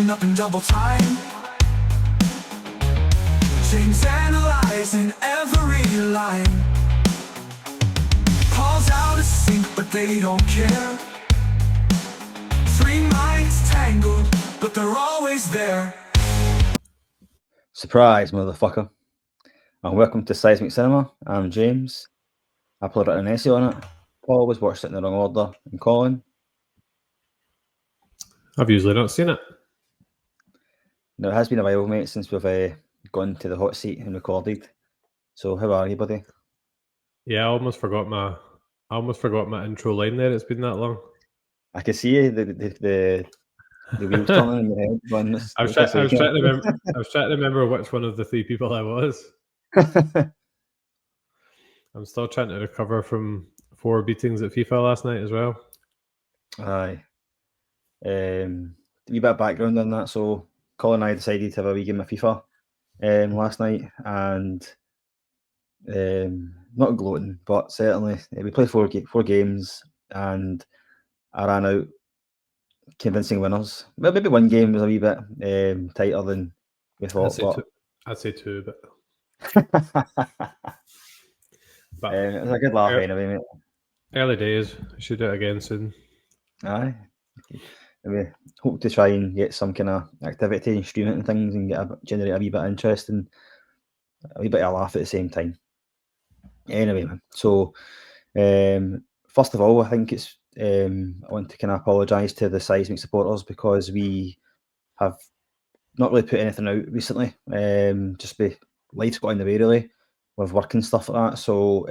Up in double time, James analyzing every line. Paul's out of sync, but they don't care. Three minds tangled, but they're always there. Surprise, motherfucker. And welcome to Seismic Cinema. I'm James. I put an essay on it. Paul was watched it in the wrong order. And Colin. I've usually not seen it. Now, it has been a while, mate, since we've gone to the hot seat and recorded. So, how are you, buddy? Yeah, I almost forgot my intro line there. It's been that long. I can see the wheels turning in your head. Going, I was trying to remember which one of the three people I was. I'm still trying to recover from 4 beatings at FIFA last night as well. Aye. A wee bit of background on that. So, Colin and I decided to have a wee game of FIFA last night, and not gloating, but certainly we played 4 games, and I ran out convincing winners. Well, maybe one game was a wee bit tighter than we thought. I'd say 2, but it was a good laugh anyway, mate. Early days. I should do it again soon. Aye. We hope to try and get some kind of activity and stream it and things and generate a wee bit of interest and a wee bit of a laugh at the same time. Anyway, man. So, first of all, I think it's I want to kind of apologise to the Seismic supporters because we have not really put anything out recently. Just life's got in the way really with work and stuff like that. So,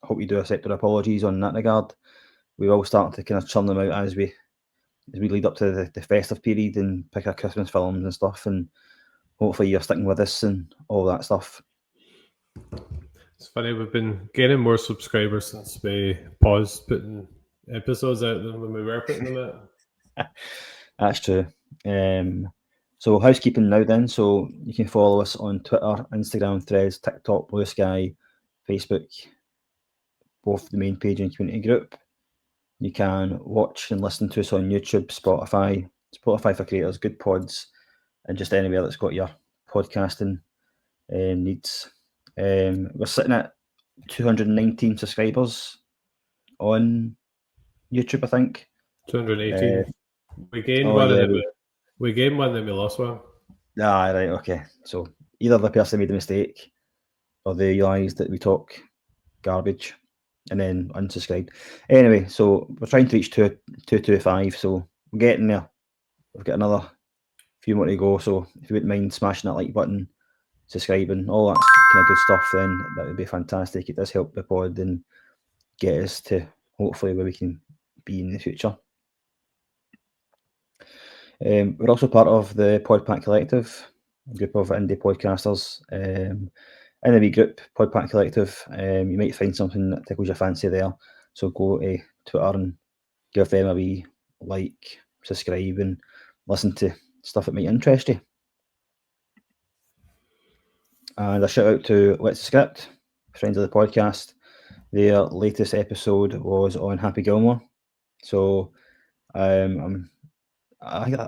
hope you do accept our apologies on that regard. We will start to kind of churn them out as we lead up to the festive period and pick our Christmas films and stuff, and hopefully you're sticking with us and all that stuff. It's funny, we've been gaining more subscribers since we paused putting episodes out than when we were putting them out. That's true. So housekeeping now then. So you can follow us on Twitter, Instagram, Threads, TikTok, Blue Sky, Facebook, both the main page and community group. You can watch and listen to us on YouTube, Spotify for Creators, Good Pods, and just anywhere that's got your podcasting needs. We're sitting at 219 subscribers on YouTube, I think. 218. We gained one, we gained one, then we lost one. Ah, right, okay. So either the person made a mistake or they realised that we talk garbage and then unsubscribed. Anyway, so we're trying to reach 225, so we're getting there. We've got another few more to go, so if you wouldn't mind smashing that like button, subscribing, all that kind of good stuff, then that would be fantastic. It does help the pod and get us to hopefully where we can be in the future. We're also part of the Podpack Collective, a group of indie podcasters. In the wee group, Podpack Collective, you might find something that tickles your fancy there. So go to Twitter and give them a wee like, subscribe, and listen to stuff that might interest you. And a shout out to Let's Script, friends of the podcast. Their latest episode was on Happy Gilmore. So I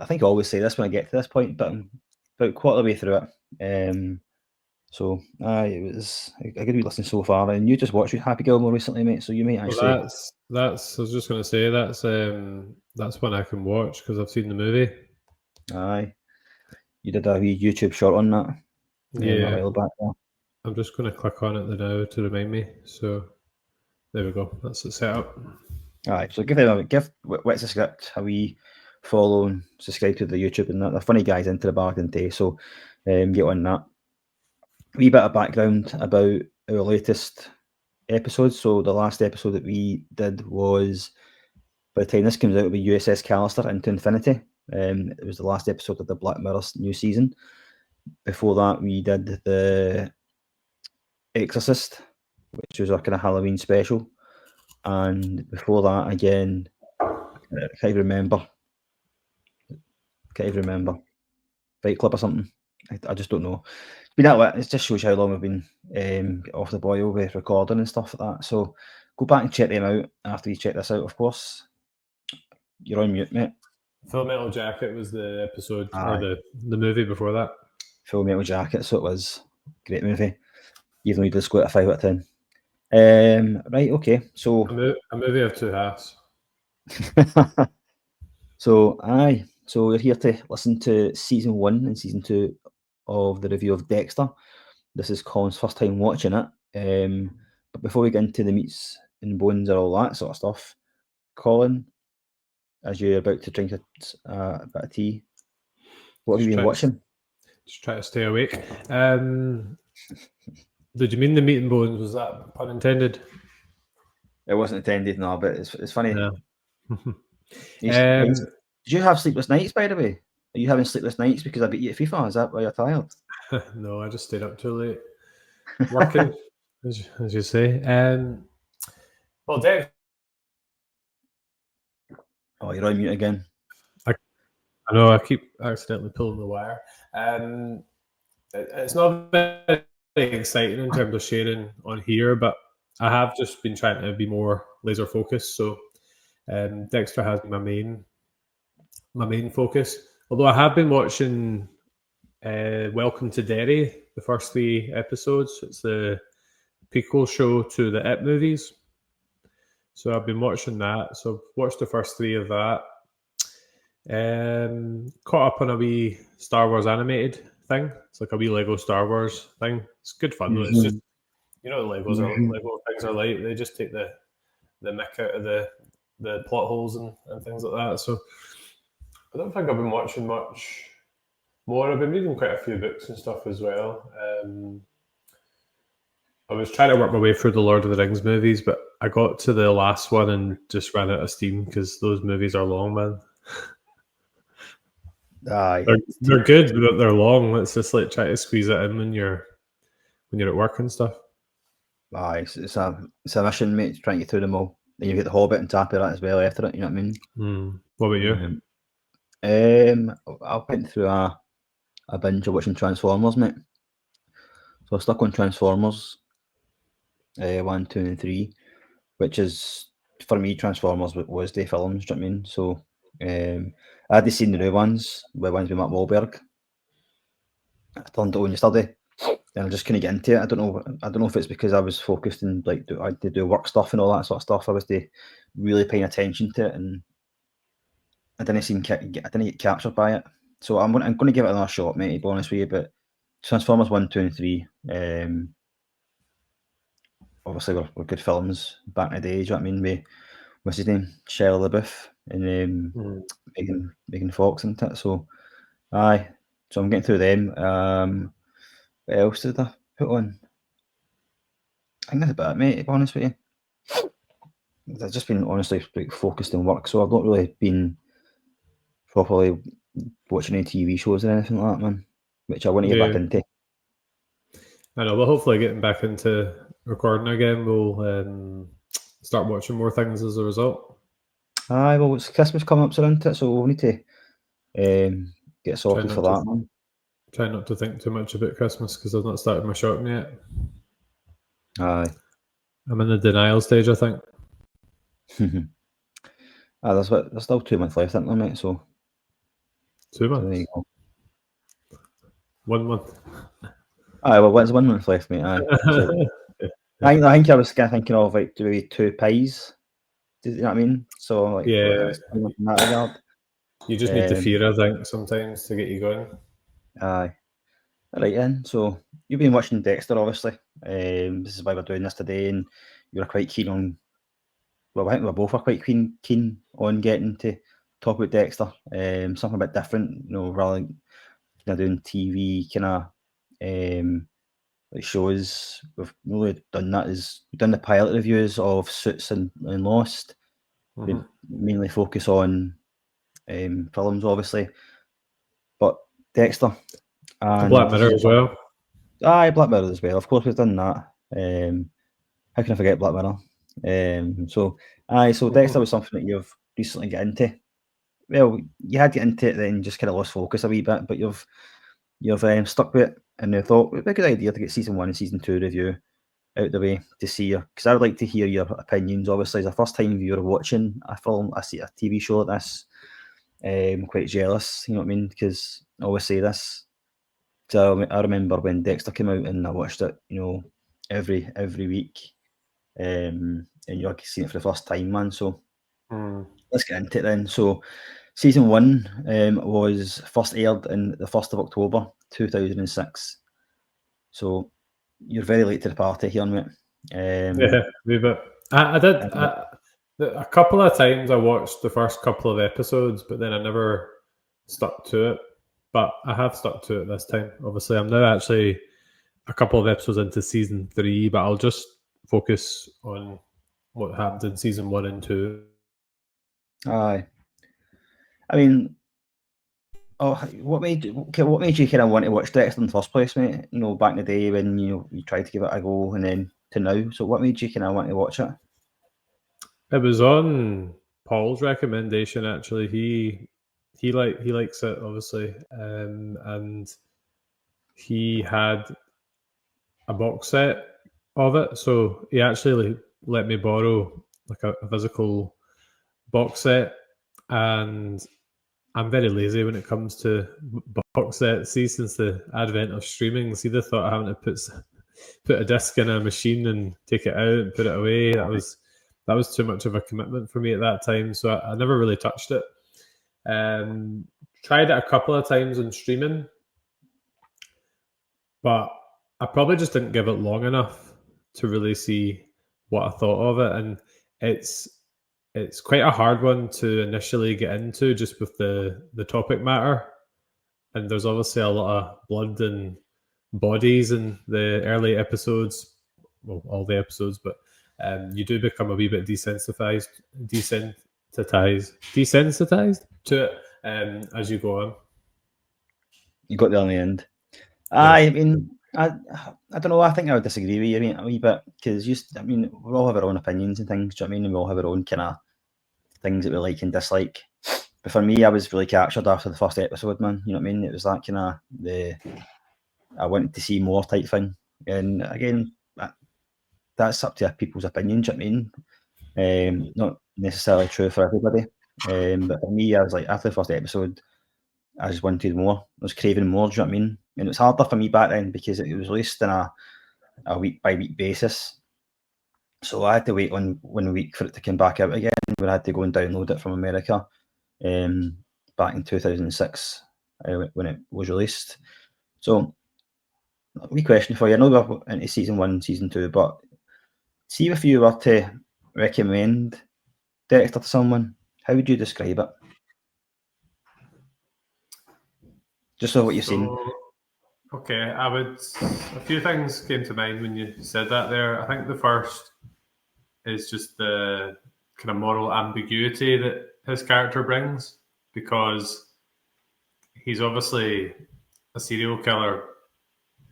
think I always say this when I get to this point, but I'm about a quarter of the way through it. So it was a good wee listen so far. And you just watched Happy Gilmore recently, mate. So you might actually. Well, that's. I was just going to say that's one I can watch because I've seen the movie. Aye, you did a wee YouTube short on that. Yeah, a while back there. I'm just going to click on it now to remind me. So there we go. That's the setup. All right, so give What's the Script a wee follow and subscribe to the YouTube and that. They're funny guys into the bargain day, so get on that. A wee bit of background about our latest episodes. So the last episode that we did was, by the time this comes out, it'll be USS Callister Into Infinity. It was the last episode of the Black Mirror's new season. Before that, we did The Exorcist, which was our kind of Halloween special. and before that again, I can't even remember. Fight Club or something. I just don't know. It's been that way. It just shows you how long we've been off the boil with recording and stuff like that. So go back and check them out after you check this out, of course. You're on mute, mate. Full Metal Jacket was the episode or Aye. the movie before that. Full Metal Jacket, so it was. Great movie. Even though you did score it a 5 out of 10. Right, okay. So A movie of two halves. so we're here to listen to season 1 and season 2 of the review of Dexter. This is Colin's first time watching it. But before we get into the meats and bones and all that sort of stuff, Colin, as you're about to drink a bit of tea, what have you been watching? Just try to stay awake. Did you mean the meat and bones? Was that pun intended? It wasn't intended, no, but it's funny. Yeah. Did you have sleepless nights, by the way? Are you having sleepless nights because I beat you at FIFA? Is that why you're tired? No, I just stayed up too late working, as you say. Well, Dave. Oh, you're on mute again. I know I keep accidentally pulling the wire. It's not very exciting in terms of sharing on here, but I have just been trying to be more laser focused. So Dexter has been my main focus. Although I have been watching Welcome to Derry, the first 3 episodes. It's the prequel show to the It movies. So I've been watching that. So I've watched the first 3 of that. Caught up on a wee Star Wars animated thing. It's like a wee Lego Star Wars thing. It's good fun though. It's just, you know, Lego things are like, they just take the mick out of the plot holes and things like that. So I don't think I've been watching much more. I've been reading quite a few books and stuff as well. I was trying to work my way through the Lord of the Rings movies, but I got to the last one and just ran out of steam because those movies are long, man. Aye. They're good, but they're long. It's just like trying to squeeze it in when you're at work and stuff. Aye, it's a mission, mate, trying to get through them all. Then you get the Hobbit and tap that as well after it, you know what I mean? What about you? I went through a binge of watching Transformers, mate. So I stuck on Transformers 1, 2 and 3, which is, for me, Transformers was the films, do you know what I mean? So I hadn't seen the new ones, the ones with Mark Wahlberg. I turned it on yesterday, and I just couldn't get into it. I don't know if it's because I was focused and I had to do work stuff and all that sort of stuff. I was really paying attention to it, and I didn't get captured by it. So I'm going to give it another shot, mate, to be honest with you. But Transformers 1, 2 and 3, obviously were good films back in the day, do you know what I mean? What's his name? Shia LaBeouf and Megan Fox and that. So aye. So I'm getting through them. What else did I put on? I think that's about it, mate, to be honest with you. I've just been honestly focused on work, so I've not really been properly watching any TV shows or anything like that, man. Which I want to get back into. I know, but hopefully getting back into recording again, we'll start watching more things as a result. Aye, well, it's Christmas coming up, isn't it? So we'll need to get sorted for that, man. Try not to think too much about Christmas because I've not started my shopping yet. Aye. I'm in the denial stage, I think. There's still 2 months left, isn't there, mate? So 2 months. So there you go. 1 month. Aye, well, what's 1 month left, mate? Aye. So, I think I was kind of thinking of like maybe 2 pies. Do you know what I mean? So like, yeah, in that regard. You just need the fear, I think, sometimes to get you going. Aye. Right then. So you've been watching Dexter, obviously. This is why we're doing this today, and you're quite keen on. Well, I think we both are quite keen on getting to talk about Dexter. Something a bit different, you know, rather than kind of doing TV kind of like shows. We've really done that. We've done the pilot reviews of Suits and Lost. We mainly focus on films, obviously, but Dexter and Black Mirror as well. Aye, Black Mirror as well. Of course, we've done that. How can I forget Black Mirror? So Dexter was something that you've recently got into. Well, you had to get into it, then just kind of lost focus a wee bit, but you've stuck with it, and I thought it'd be a good idea to get season 1 and season 2 review out the way to see you, because I would like to hear your opinions. Obviously, as a first time viewer watching a film, I see a TV show like this, I'm quite jealous. You know what I mean? Because I always say this. So I remember when Dexter came out, and I watched it, every week, and you're seeing it for the first time, man. So let's get into it then. So season 1 was first aired in the 1st of October 2006. So you're very late to the party here, mate. Yeah, wee bit. I did a couple of times. I watched the first couple of episodes, but then I never stuck to it. But I have stuck to it this time. Obviously, I'm now actually a couple of episodes into season 3, but I'll just focus on what happened in season 1 and 2. Aye. I mean, what made you kind of want to watch Dexter in the first place, mate? Back in the day when you tried to give it a go, and then to now. So what made you kind of want to watch it? It was on Paul's recommendation. Actually, he likes it, obviously, and he had a box set of it, so he actually let me borrow like a physical box set. And I'm very lazy when it comes to box sets. See, since the advent of streaming, see the thought of having to put a disc in a machine and take it out and put it away, that was too much of a commitment for me at that time. So I never really touched it. Tried it a couple of times on streaming, but I probably just didn't give it long enough to really see what I thought of it. And it's quite a hard one to initially get into, just with the topic matter. And there's obviously a lot of blood and bodies in the early episodes, well, all the episodes, but you do become a wee bit desensitized to it as you go on. You got there in the end. Aye, I mean, I don't know. I think I would disagree with you a wee bit, because we all have our own opinions and things. Do you know what I mean? And we all have our own kind of things that we like and dislike. But for me, I was really captured after the first episode, man. You know what I mean? It was that kind of I wanted to see more type thing. And again, that's up to people's opinions. Do you know what I mean? Not necessarily true for everybody. But for me, I was like, after the first episode, I just wanted more. I was craving more. Do you know what I mean? And it was harder for me back then because it was released on a week by week basis. So I had to wait 1 week for it to come back out again. When I had to go and download it from America back in 2006 when it was released. So, a wee question for you. I know we're into season 1, season 2, but see if you were to recommend Dexter to someone, how would you describe it? Just so what you've seen. Okay, a few things came to mind when you said that there. I think the first is just the kind of moral ambiguity that his character brings, because he's obviously a serial killer,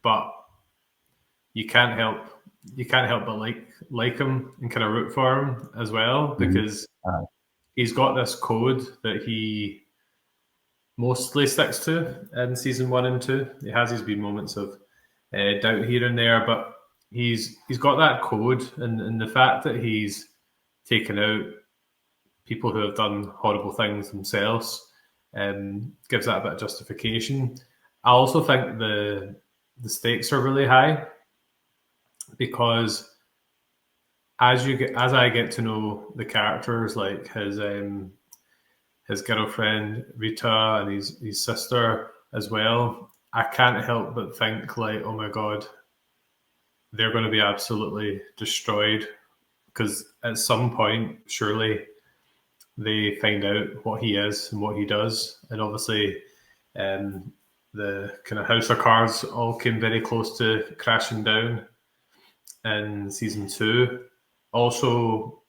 but you can't help but like him and kind of root for him as well, because he's got this code that he mostly sticks to in season 1 and 2. He has his wee moments of doubt here and there, but he's got that code, and the fact that he's taken out people who have done horrible things themselves gives that a bit of justification. I also think the stakes are really high, because as I get to know the characters, like his girlfriend Rita and his sister as well, I can't help but think, like, oh my god, they're going to be absolutely destroyed, because at some point surely they find out what he is and what he does. And obviously the kind of house of cards all came very close to crashing down in season 2. Also,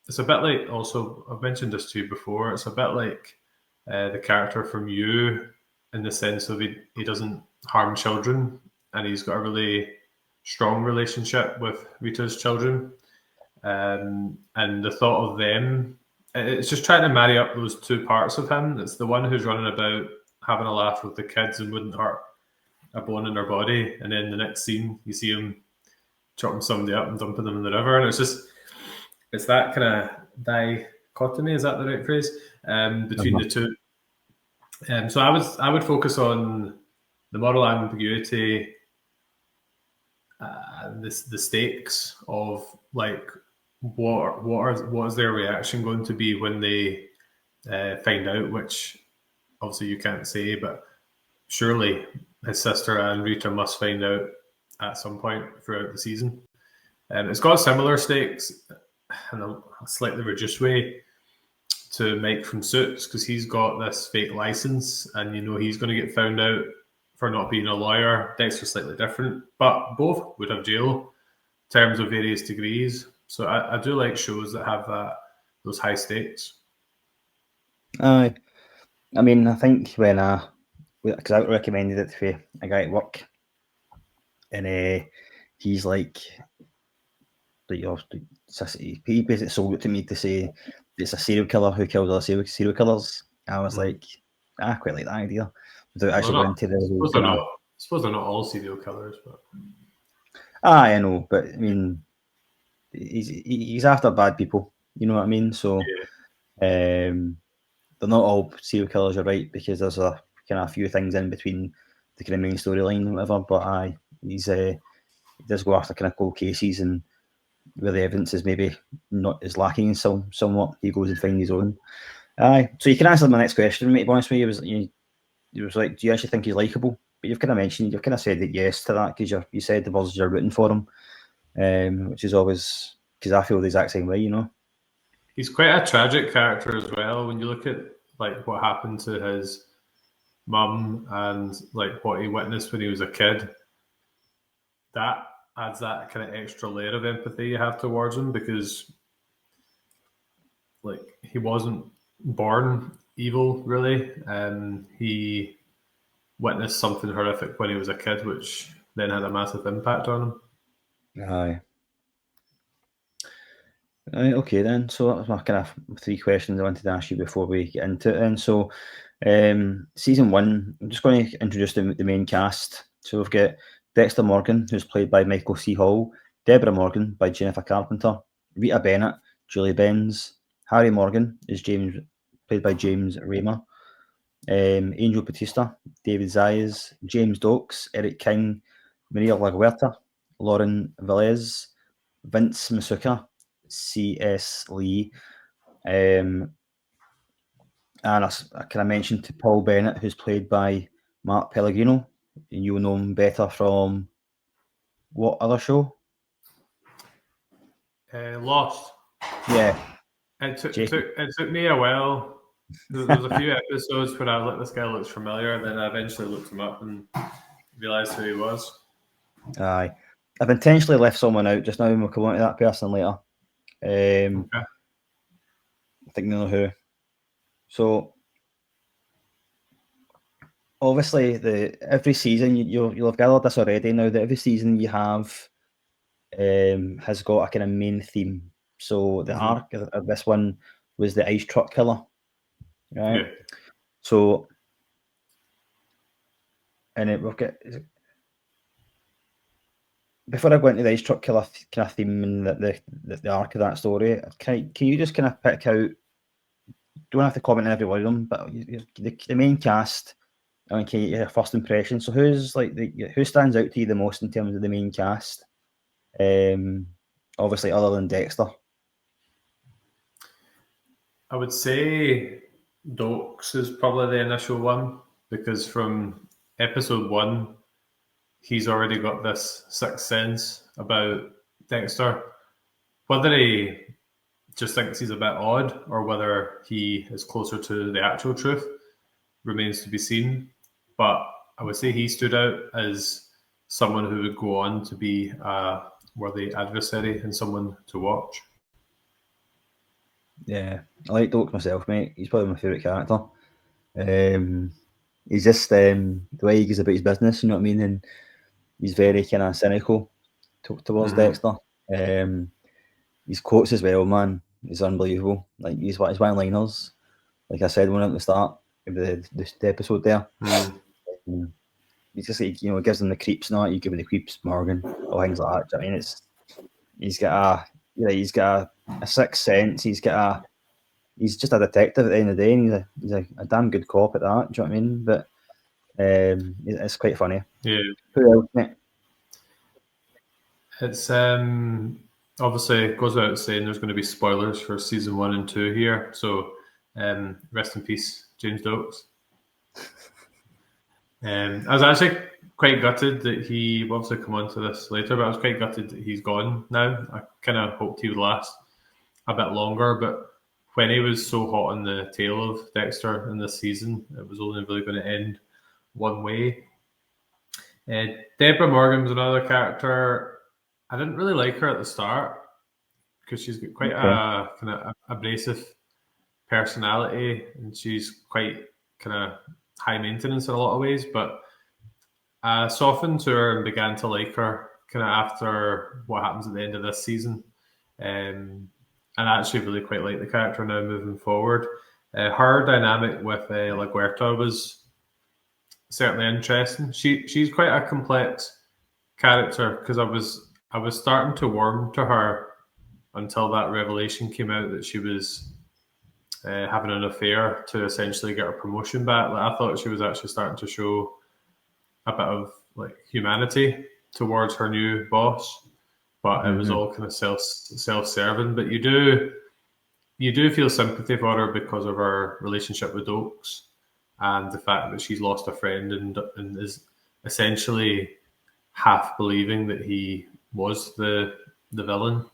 it's a bit like, I've mentioned this to you before, it's a bit like the character from You, in the sense of he doesn't harm children, and he's got a really strong relationship with Rita's children. And the thought of them, it's just trying to marry up those two parts of him. It's the one who's running about having a laugh with the kids and wouldn't hurt a bone in their body, and then the next scene you see him chopping somebody up and dumping them in the river, and it's that kind of dichotomy, is that the right phrase, between the two. So I would focus on the moral ambiguity, the stakes of like what is their reaction going to be when they find out, which obviously you can't say, but surely his sister and Rita must find out at some point throughout the season. It's got similar stakes in a slightly reduced way to Mike from Suits, because he's got this fake license and he's going to get found out for not being a lawyer. Dexter's slightly different, but both would have jail terms of various degrees. So I do like shows that have those high stakes. Aye. I mean, I think because I recommended it to a guy at work, and he's like, he basically sold it to me to say it's a serial killer who kills other serial killers. I was like, I quite like that idea. Without actually going into I suppose they're not all serial killers, but I know, but I mean, he's after bad people. You know what I mean? So, they're not all serial killers. You're right, because there's a kind of a few things in between the kind of main storyline and whatever. But he does go after kind of cold cases, and where the evidence is maybe not as lacking in somewhat, he goes and finds his own. So you can answer my next question, mate. To be honest with you, it was like, do you actually think he's likable? But you've kind of said that yes to that, because you said the words you're rooting for him, which is always, because I feel the exact same way, He's quite a tragic character as well. When you look at like what happened to his mum and like what he witnessed when he was a kid, that adds that kind of extra layer of empathy you have towards him, because like he wasn't born evil, really. He witnessed something horrific when he was a kid, which then had a massive impact on him. Aye. Okay then. So that was my kind of 3 questions I wanted to ask you before we get into it. And so, season 1, I'm just going to introduce the main cast. So we've got Dexter Morgan, who's played by Michael C. Hall, Deborah Morgan by Jennifer Carpenter, Rita Bennett, Julie Benz, Harry Morgan is played by James Raymer, Angel Batista, David Zayas, James Doakes, Eric King, Maria LaGuerta, Lauren Velez, Vince Masuka, C.S. Lee, and I kind of mentioned to Paul Bennett, who's played by Mark Pellegrino, and you'll know him better from what other show? Lost. Yeah. It took me a while. There was a few episodes where I was like, this guy looks familiar, and then I eventually looked him up and realised who he was. Aye. I've intentionally left someone out just now, and we'll come on to that person later. Okay. I think they know who. So, obviously, every season, you'll have gathered this already now, that every season you have has got a kind of main theme. So the arc of this one was the ice truck killer, right? Yeah. So, and we've got, before I go into the ice truck killer kind of theme and the arc of that story, can you just kind of pick out? Don't have to comment on every one of them, but the main cast. I mean, can you get your first impression? So who's like who stands out to you the most in terms of the main cast? Obviously, other than Dexter. I would say Doakes is probably the initial one, because from episode 1, he's already got this sixth sense about Dexter. Whether he just thinks he's a bit odd or whether he is closer to the actual truth remains to be seen. But I would say he stood out as someone who would go on to be a worthy adversary and someone to watch. Yeah, I like Doakes myself, mate. He's probably my favourite character. He's just the way he goes about his business, you know what I mean? And he's very kind of cynical towards Dexter. his quotes as well, man, is unbelievable. Like his one-liners, like I said one at the start of the episode there. He's just like, you know, gives them the creeps and all that. You give him the creeps, Morgan, or things like that. I mean, he's got a sixth sense. He's just a detective at the end of the day, and he's a damn good cop at that. Do you know what I mean? But it's quite funny. Yeah. Who else, mate? It's obviously it goes without saying there's going to be spoilers for season 1 and 2 here. So rest in peace, James Doakes. I was actually quite gutted that we'll obviously come on to this later, but I was quite gutted that he's gone now. I kind of hoped he would last a bit longer, but when he was so hot on the tail of Dexter in this season, it was only really going to end one way. Deborah Morgan was another character. I didn't really like her at the start because she's got quite a kind of abrasive personality, and she's quite kind of high maintenance in a lot of ways. But I softened to her and began to like her kind of after what happens at the end of this season. And I actually really quite like the character now moving forward. Her dynamic with LaGuerta was certainly interesting. She's quite a complex character because I was starting to warm to her until that revelation came out that she was having an affair to essentially get her promotion back. Like, I thought she was actually starting to show a bit of like humanity towards her new boss, but it was all kind of self-serving. But you do feel sympathy for her because of her relationship with Doakes and the fact that she's lost a friend and is essentially half believing that he was the villain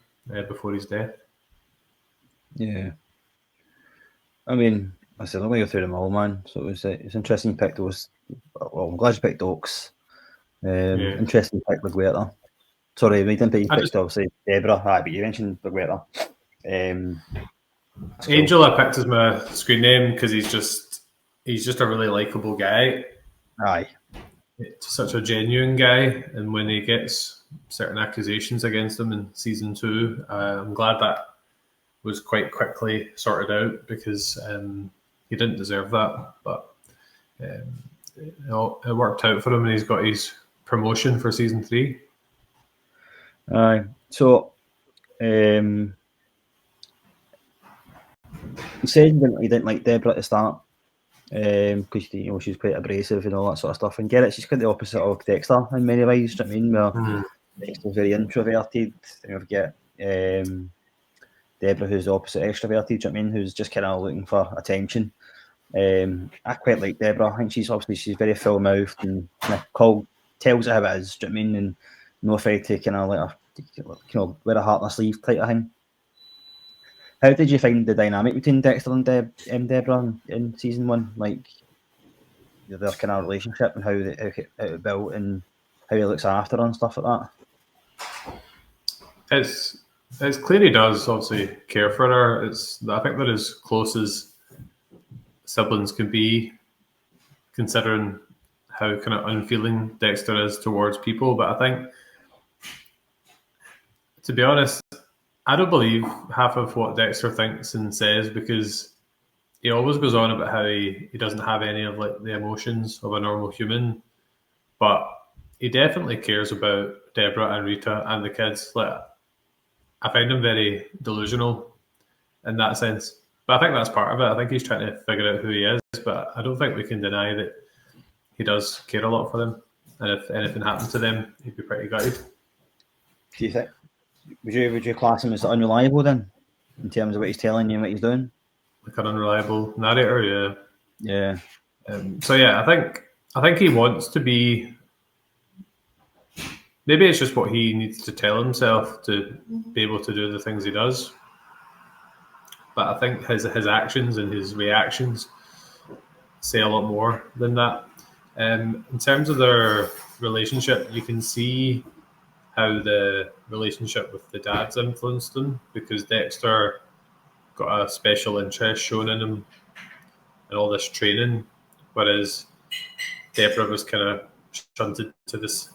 before his death. Yeah. I mean, I said, I'm going to go through them all, man. So it's interesting you picked those. Well, I'm glad you picked Doakes. Interesting you picked LaGuerta. Sorry, we didn't pick obviously Deborah, but you mentioned LaGuerta. Angel I picked as my screen name because he's just a really likable guy. Aye. Such a genuine guy, and when he gets certain accusations against him in season 2, I'm glad that was quite quickly sorted out because he didn't deserve that, but it worked out for him, and he's got his promotion for season 3. Aye. So, you said you didn't like Deborah at the start because you know she's quite abrasive and all that sort of stuff. And get it, she's quite the opposite of Dexter in many ways. Do you know what I mean? Where Dexter's very introverted. And we've got Deborah, who's the opposite, extroverted. Do you know what I mean? Who's just kind of looking for attention. I quite like Deborah. I think she's very full mouthed and kind of tells it how it is. Do you know what I mean? And no afraid to kind of wear a heart on her sleeve type of thing. How did you find the dynamic between Dexter and Deborah in season 1? Like their kind of relationship and how it built and how he looks after her and stuff like that? It's clear he does obviously care for her. I think they're as close as siblings can be, considering how kind of unfeeling Dexter is towards people. But I think, to be honest, I don't believe half of what Dexter thinks and says because he always goes on about how he doesn't have any of like the emotions of a normal human, but he definitely cares about Deborah and Rita and the kids. Like, I find him very delusional in that sense, but I think that's part of it. I think he's trying to figure out who he is, but I don't think we can deny that he does care a lot for them, and if anything happened to them, he'd be pretty gutted. Do you think? Would you class him as unreliable then, in terms of what he's telling you and what he's doing? Like an unreliable narrator, yeah. So yeah, I think he wants to be. Maybe it's just what he needs to tell himself to be able to do the things he does. But I think his actions and his reactions say a lot more than that. In terms of their relationship, you can see how the relationship with the dad's influenced them because Dexter got a special interest shown in him and all this training, whereas Deborah was kind of shunted to this.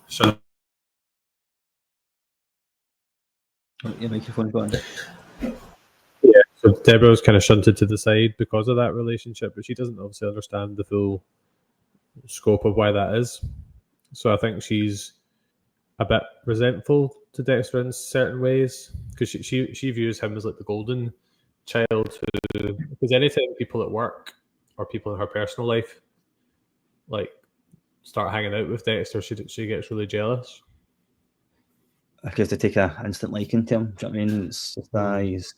Your microphone's gone. Yeah. So Deborah's kind of shunted to the side because of that relationship, but she doesn't obviously understand the full scope of why that is. So I think she's a bit resentful to Dexter in certain ways because she views him as like the golden child who, because anytime people at work or people in her personal life like start hanging out with Dexter, she gets really jealous. Because they take a instant liking to him. Do you know what I mean? It's just he's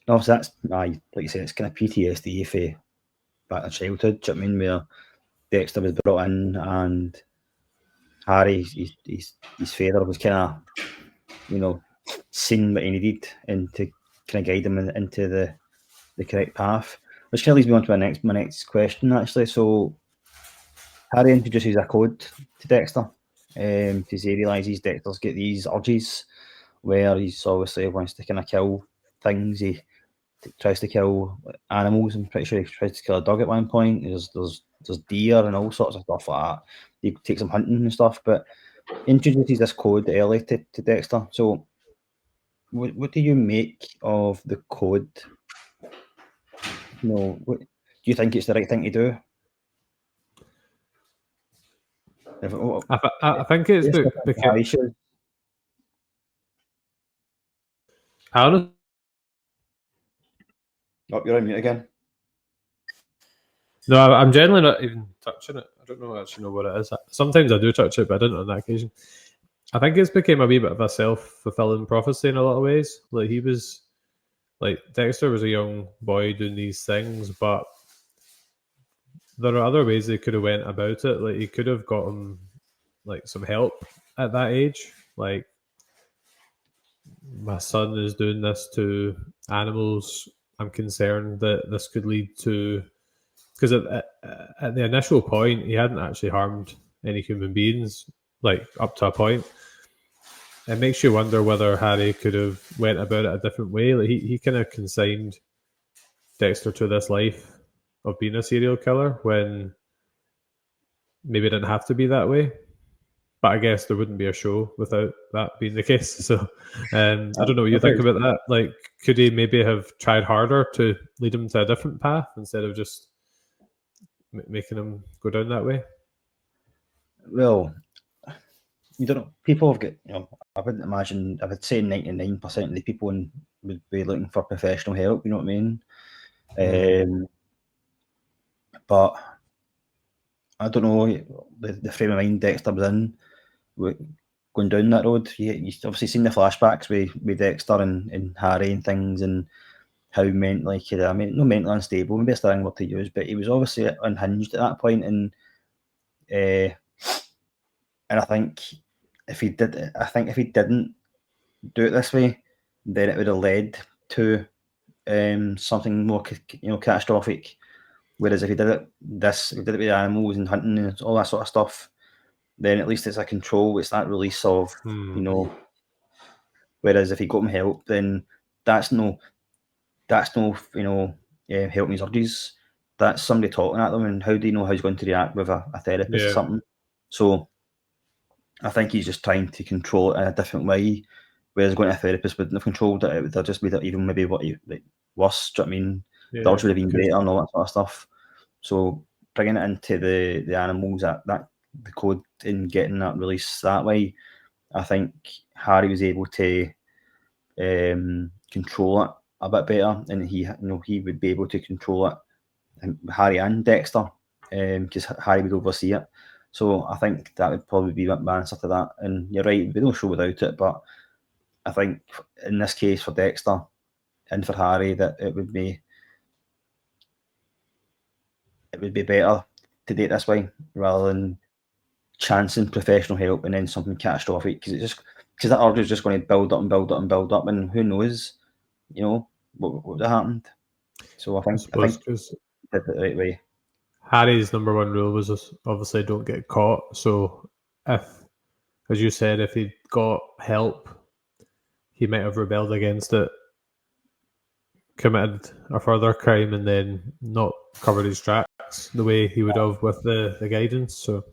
obviously that's like you say, it's kind of PTSD for back in childhood. Do you know what I mean? Where Dexter was brought in and Harry, his father was kind of, seen what he needed and to kind of guide him into the correct path. Which kind of leads me on to my next question actually. So Harry introduces a code to Dexter because he realises Dexter's got these urges where he's obviously wants to kind of kill things. He tries to kill animals. I'm pretty sure he tries to kill a dog at one point. There's deer and all sorts of stuff like that. He takes him hunting and stuff, but introduces this code early to Dexter. So what do you make of the code? Do you think it's the right thing to do? I think it's because I honestly. Oh, you're on mute again. No, I'm generally not even touching it. I don't actually know what it is. Sometimes I do touch it, but I didn't on that occasion. I think it's became a wee bit of a self-fulfilling prophecy in a lot of ways. Like Dexter was a young boy doing these things, but there are other ways they could have went about it. Like he could have gotten like some help at that age. Like my son is doing this to animals. I'm concerned that this could lead to, because at the initial point he hadn't actually harmed any human beings, like up to a point. It makes you wonder whether Harry could have went about it a different way. Like he kind of consigned Dexter to this life of being a serial killer when maybe it didn't have to be that way. But I guess there wouldn't be a show without that being the case. So I don't know what you think about that. Like, could he maybe have tried harder to lead him to a different path instead of just making him go down that way? Well, you don't know. People have got, I wouldn't imagine, I would say 99% of the people would be looking for professional help, you know what I mean? But I don't know the frame of mind Dexter was in going down that road. You've obviously seen the flashbacks with Dexter and Harry and things and how mentally, not mentally unstable, maybe it's the wrong word to use, but he was obviously unhinged at that point, and I think if he didn't do it this way, then it would have led to something more catastrophic. Whereas if he did it with animals and hunting and all that sort of stuff, then at least it's a control. It's that release of Whereas if he got him help, then that's no helping his urges. That's somebody talking at them, and how do you know how he's going to react with a therapist or something? So I think he's just trying to control it in a different way. Whereas going to a therapist wouldn't have controlled it. It would have just made it even maybe worse. Do you know what I mean? The urge would have been greater and all that sort of stuff. So bringing it into the animals, that the code and getting that release that way, I think Harry was able to control it a bit better, and he would be able to control it, Harry and Dexter, because Harry would oversee it. So I think that would probably be my answer to that. And you're right, we don't show without it, but I think in this case for Dexter and for Harry that it would be better to do it this way rather than chancing professional help and then something catastrophic, because that urge is just going to build up and build up and build up, and who knows, what would have happened. So I think did it the right way. Harry's number one rule was just obviously don't get caught. So if, as you said, if he got help, he might have rebelled against it, committed a further crime, and then not covered his tracks the way he would have with the guidance. So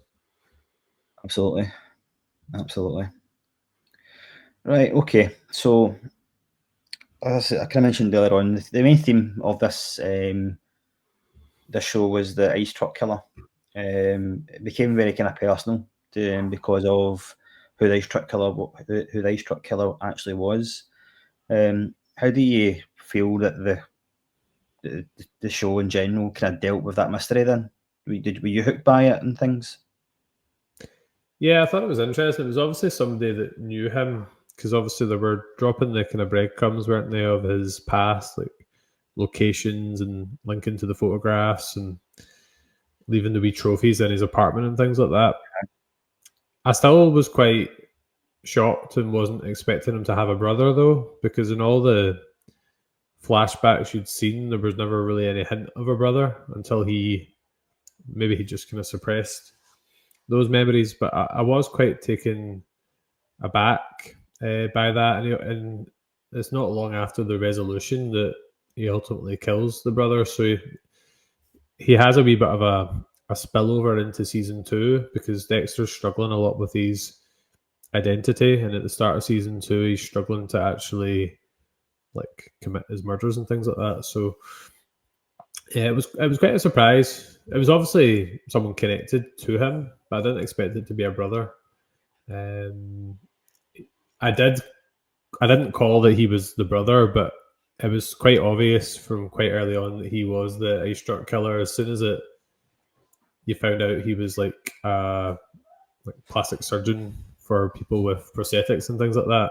absolutely. Right, okay. So, as I kind of mentioned earlier on, the main theme of this show was the ice truck killer. It became very kind of personal because of who the ice truck killer who the ice truck killer actually was. How do you feel that the show in general kind of dealt with that mystery? Then were you hooked by it and things? Yeah, I thought it was interesting. It was obviously somebody that knew him because obviously they were dropping the kind of breadcrumbs, weren't they, of his past, like locations and linking to the photographs and leaving the wee trophies in his apartment and things like that. I still was quite shocked and wasn't expecting him to have a brother though, because in all the flashbacks you'd seen, there was never really any hint of a brother until he just kind of suppressed those memories. But I was quite taken aback by that, and it's not long after the resolution that he ultimately kills the brother. So he has a wee bit of a spillover into season 2 because Dexter's struggling a lot with his identity, and at the start of season 2 he's struggling to actually like commit his murders and things like that. So yeah, it was quite a surprise. It was obviously someone connected to him, but I didn't expect it to be a brother. Um, I didn't call that he was the brother, but it was quite obvious from quite early on that he was the ice truck killer. As soon as you found out he was like plastic surgeon for people with prosthetics and things like that,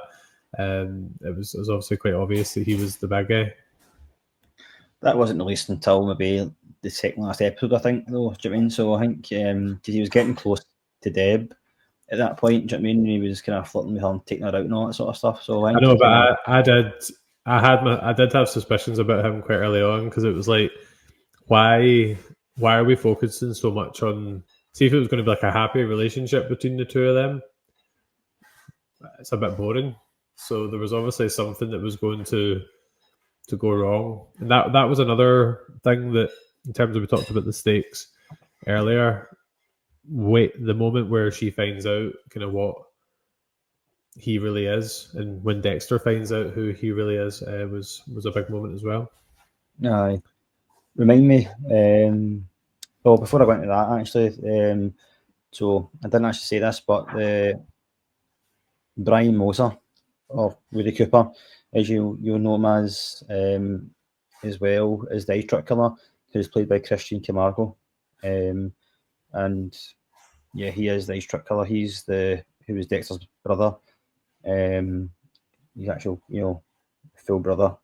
it was obviously quite obvious that he was the bad guy. That wasn't released until maybe the second last episode, I think, though. Do you know what I mean? So I think because he was getting close to Deb at that point. Do you know what I mean? He was kind of flirting with her and taking her out and all that sort of stuff. So I I think know, he kind of but I did have suspicions about him quite early on because it was like, why are we focusing so much on? See if it was going to be like a happy relationship between the two of them. It's a bit boring. So there was obviously something that was going to go wrong, and that was another thing that, in terms of, we talked about the stakes earlier. The moment where she finds out kind of what he really is, and when Dexter finds out who he really is, was a big moment as well. aye. Remind me. Well, before I go into that, actually, so I didn't actually say this, but the Brian Moser or Woody Cooper, as you'll know him as well as the ice truck killer, who's played by Christian Camargo, and yeah, he is the ice truck killer. He's who was Dexter's brother. He's actual, full brother.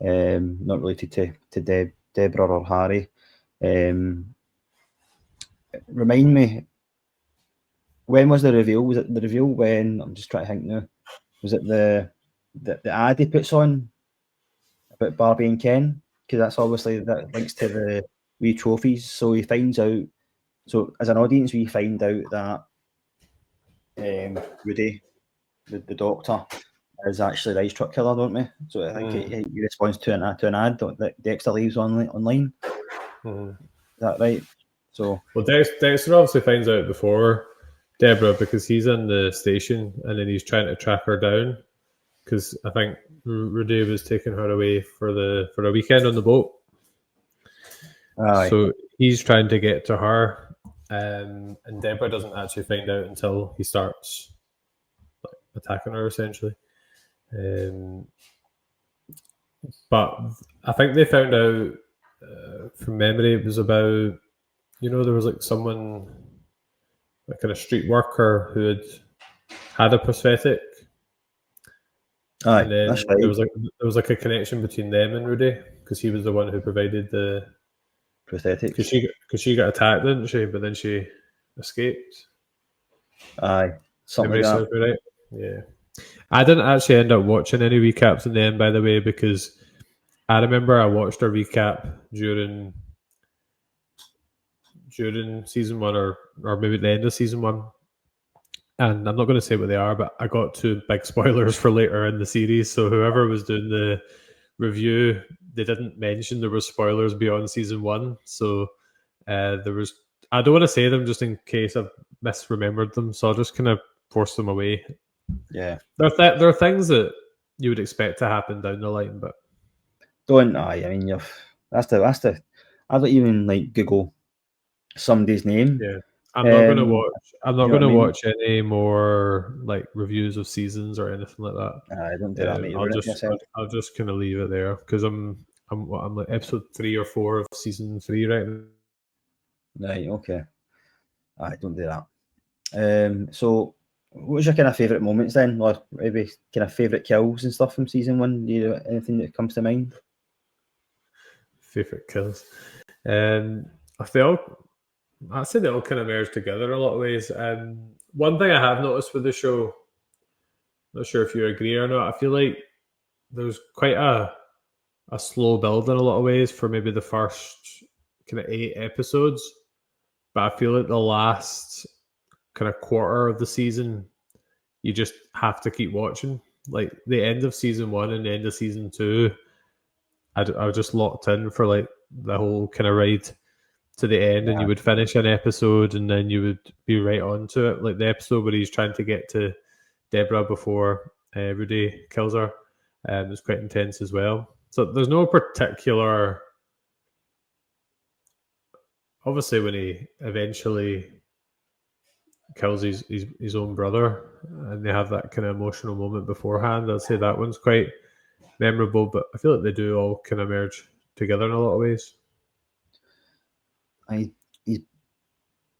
Not related to Deborah or Harry. Remind me, when was the reveal? Was it the reveal when, I'm just trying to think now, was it the ad he puts on about Barbie and Ken? Because that's obviously, that links to the wee trophies. So he finds out, so as an audience, we find out that Rudy, the doctor, is actually the ice truck killer, don't we? So I think he responds to an ad that Dexter leaves online. Is that right? So Well, Dexter obviously finds out before Deborah because he's in the station and then he's trying to track her down because I think Rudy was taking her away for a weekend on the boat. aye. So he's trying to get to her, and Deborah doesn't actually find out until he starts attacking her, essentially. But I think they found out from memory it was about, there was like someone, like a street worker who had a prosthetic. Aye, And then that's right. there was like a connection between them and Rudy because he was the one who provided the Prosthetics. Because she got attacked, didn't she? But then she escaped. Aye, something Memory like serves me right. Yeah. I didn't actually end up watching any recaps in the end, by the way, because I remember I watched a recap during season 1 or maybe the end of season 1. And I'm not going to say what they are, but I got 2 big spoilers for later in the series. So whoever was doing the review, they didn't mention there were spoilers beyond season 1. So there was, I don't want to say them just in case I've misremembered them. So I'll just kind of force them away. Yeah. There are things that you would expect to happen down the line, but Don't I mean that's the I don't even like Google somebody's name. yeah. I'm not gonna You know what I mean? watch any more like reviews of seasons or anything like that. I don't do that, mate. You I'll ruin it for just yourself. I'll just kind of leave it there because I'm like episode 3 or 4 of season 3 right now. Right, okay. I don't do that. So what was your kind of favourite moments then? Or maybe kind of favourite kills and stuff from season 1? Do you know anything that comes to mind? Favorite kills. If they all, I'd say they all kind of merge together in a lot of ways. One thing I have noticed with the show, not sure if you agree or not, I feel like there's quite a slow build in a lot of ways for maybe the first kind of 8 episodes, but I feel like the last kind of quarter of the season, you just have to keep watching. Like the end of season 1 and the end of season 2, I was just locked in for like the whole kind of ride to the end, and you would finish an episode and then you would be right on to it. Like the episode where he's trying to get to Deborah before Rudy kills her was quite intense as well. So there's no particular. Obviously, when he eventually kills his own brother, and they have that kind of emotional moment beforehand, I'd say that one's quite memorable. But I feel like they do all kind of merge together in a lot of ways. His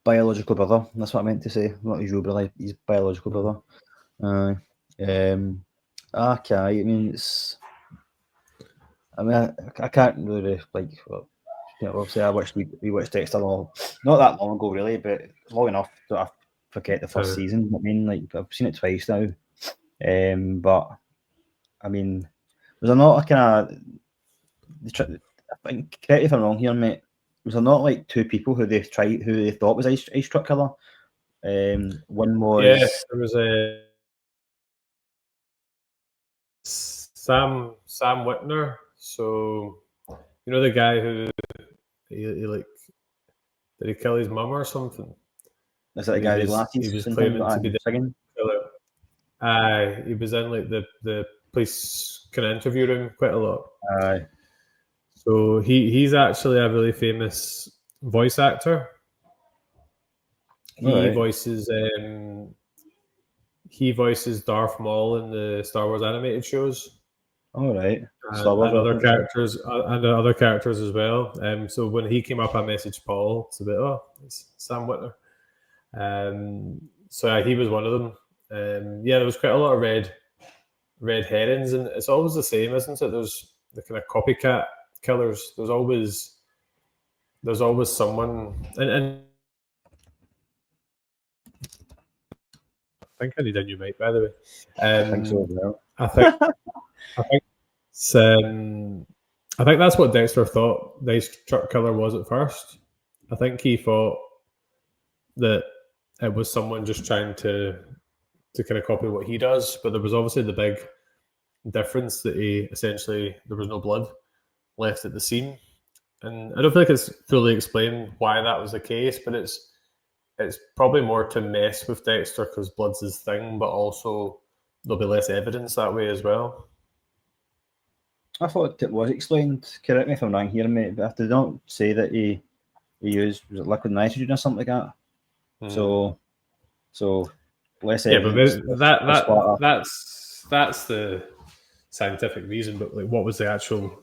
biological brother. That's what I meant to say. Not his real brother. His biological brother. Okay. I mean, it's. I mean, I can't really like. Well, obviously, we watched Dexter not that long ago, really, but long enough that I forget the first season. I mean, like I've seen it twice now. But I mean, was there not a kind of? I think, correct me if I'm wrong here, mate. Was there not like 2 people who they thought was ice truck killer? One was there was a Sam Whitner. So you know the guy who he like did he kill his mum or something? Is that the guy with glasses? He was claiming to be the singing. killer. He was in like the police kind of interview room quite a lot. So he's actually a really famous voice actor. He voices Darth Maul in the Star Wars animated shows. All right. And other characters as well. So when he came up, I messaged Paul. It's a bit, it's Sam Whitner. So he was one of them. There was quite a lot of red herrings, and it's always the same, isn't it? There's the kind of copycat killers. There's always someone, and I think I need a new mic, by the way. I think so as well. I think that's what Dexter thought the ice truck killer was at first. I think he thought that it was someone just trying to kind of copy what he does, but there was obviously the big difference that there was no blood left at the scene, and I don't feel like it's fully explained why that was the case, but it's probably more to mess with Dexter because blood's his thing, but also there'll be less evidence that way as well. I thought it was explained. Correct me if I'm wrong here, mate, but did not say that he used liquid nitrogen or something like that. So less evidence. But that's the scientific reason. But like, what was the actual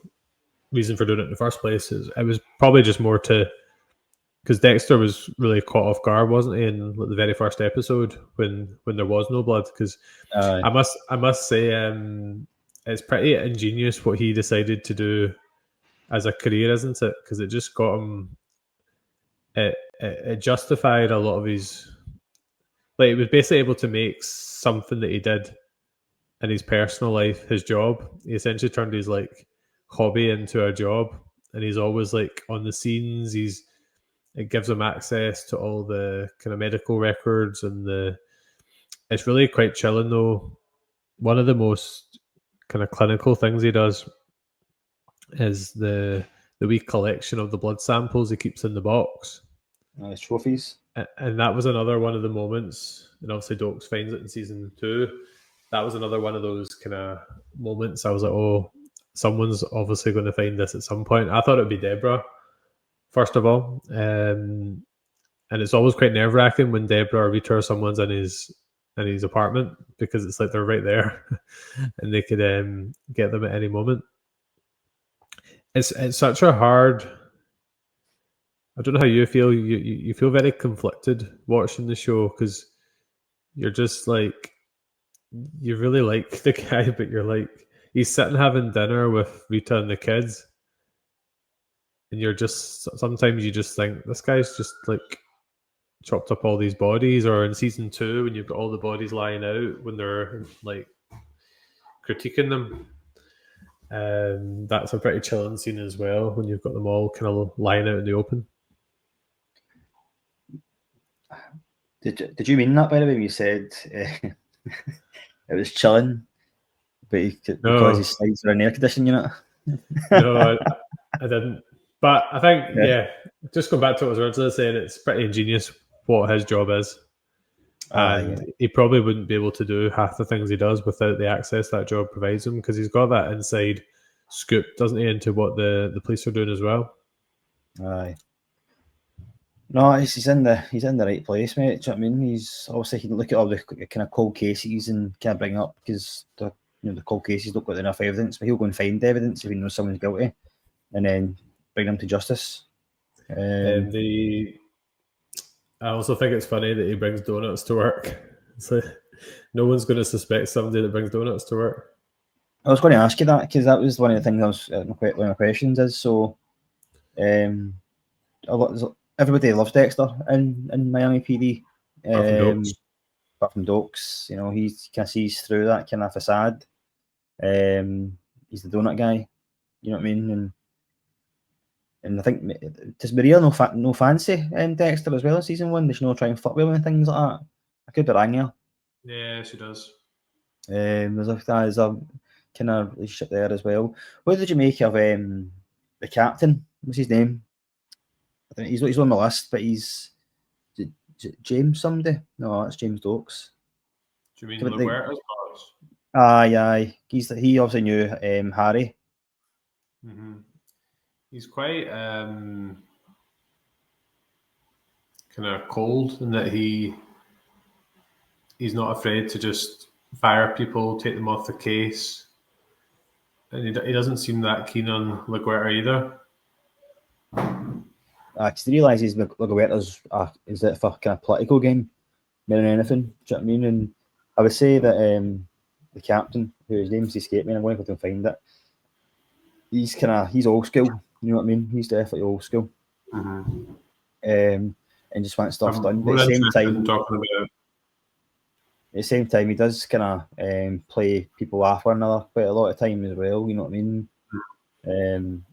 reason for doing it in the first place? It was probably just more because Dexter was really caught off guard, wasn't he, in the very first episode when there was no blood? Because I must say, it's pretty ingenious what he decided to do as a career, isn't it? Because it just got him. It justified a lot of his. Like, he was basically able to make something that he did in his personal life his job. He essentially turned his like hobby into a job, and he's always like on the scenes. It gives him access to all the kind of medical records, and it's really quite chilling though. One of the most kind of clinical things he does is the wee collection of the blood samples he keeps in the box. Trophies. And that was another one of the moments, and obviously Doakes finds it in season 2. that was another one of those kind of moments. I was like, oh, someone's obviously going to find this at some point. I thought it'd be Deborah, first of all. And it's always quite nerve wracking when Deborah or Rita or someone's in his apartment, because it's like they're right there and they could get them at any moment. It's such a hard. I don't know how you feel. You feel very conflicted watching the show, because you're just like, you really like the guy, but you're like, he's sitting having dinner with Rita and the kids, and you're just, sometimes you just think this guy's just like chopped up all these bodies. Or in season 2, when you've got all the bodies lying out when they're like critiquing them, that's a pretty chilling scene as well, when you've got them all kind of lying out in the open. Did you mean that, by the way, when you said it was chilling, but because his slides are in air conditioning unit? No, I didn't. But I think, just going back to what I was originally saying, it's pretty ingenious what his job is. And he probably wouldn't be able to do half the things he does without the access that job provides him, because he's got that inside scoop, doesn't he, into what the police are doing as well. Aye. No, he's in the right place, mate. Do you know what I mean? He's obviously, he can look at all the kind of cold cases and kind of bring up, because the cold cases don't got enough evidence, but he'll go and find evidence if he knows someone's guilty, and then bring them to justice. I also think it's funny that he brings donuts to work. It's like, no one's going to suspect somebody that brings donuts to work. I was going to ask you that, because that was one of the things I was one of my questions is, so everybody loves Dexter in Miami PD. Apart from Doakes, he kind of sees through that kind of facade. He's the donut guy, you know what I mean? And I think, does Maria no fancy Dexter as well in season 1? Does she not try and fuck with him and things like that? I could be wrong here. Yeah, she does. There's a kind of relationship there as well. What did you make of the captain? What's his name? I think he's on my list, but he's James somebody. No, that's James Doakes. Do you mean LeWerta's boss? Aye. He obviously knew Harry. Mm-hmm. He's quite kind of cold in that he's not afraid to just fire people, take them off the case, and he doesn't seem that keen on LaGuerta either. Because he realises LaGuerta's is it for kind of political game more than anything. Do you know what I mean? And I would say that the captain, whose name's escaped me, I'm going to go and find it. He's old school. You know what I mean? He's definitely old school. Mm-hmm. And just wants stuff done. But at the same time, he does kind of play people off one another quite a lot of time as well. You know what I mean?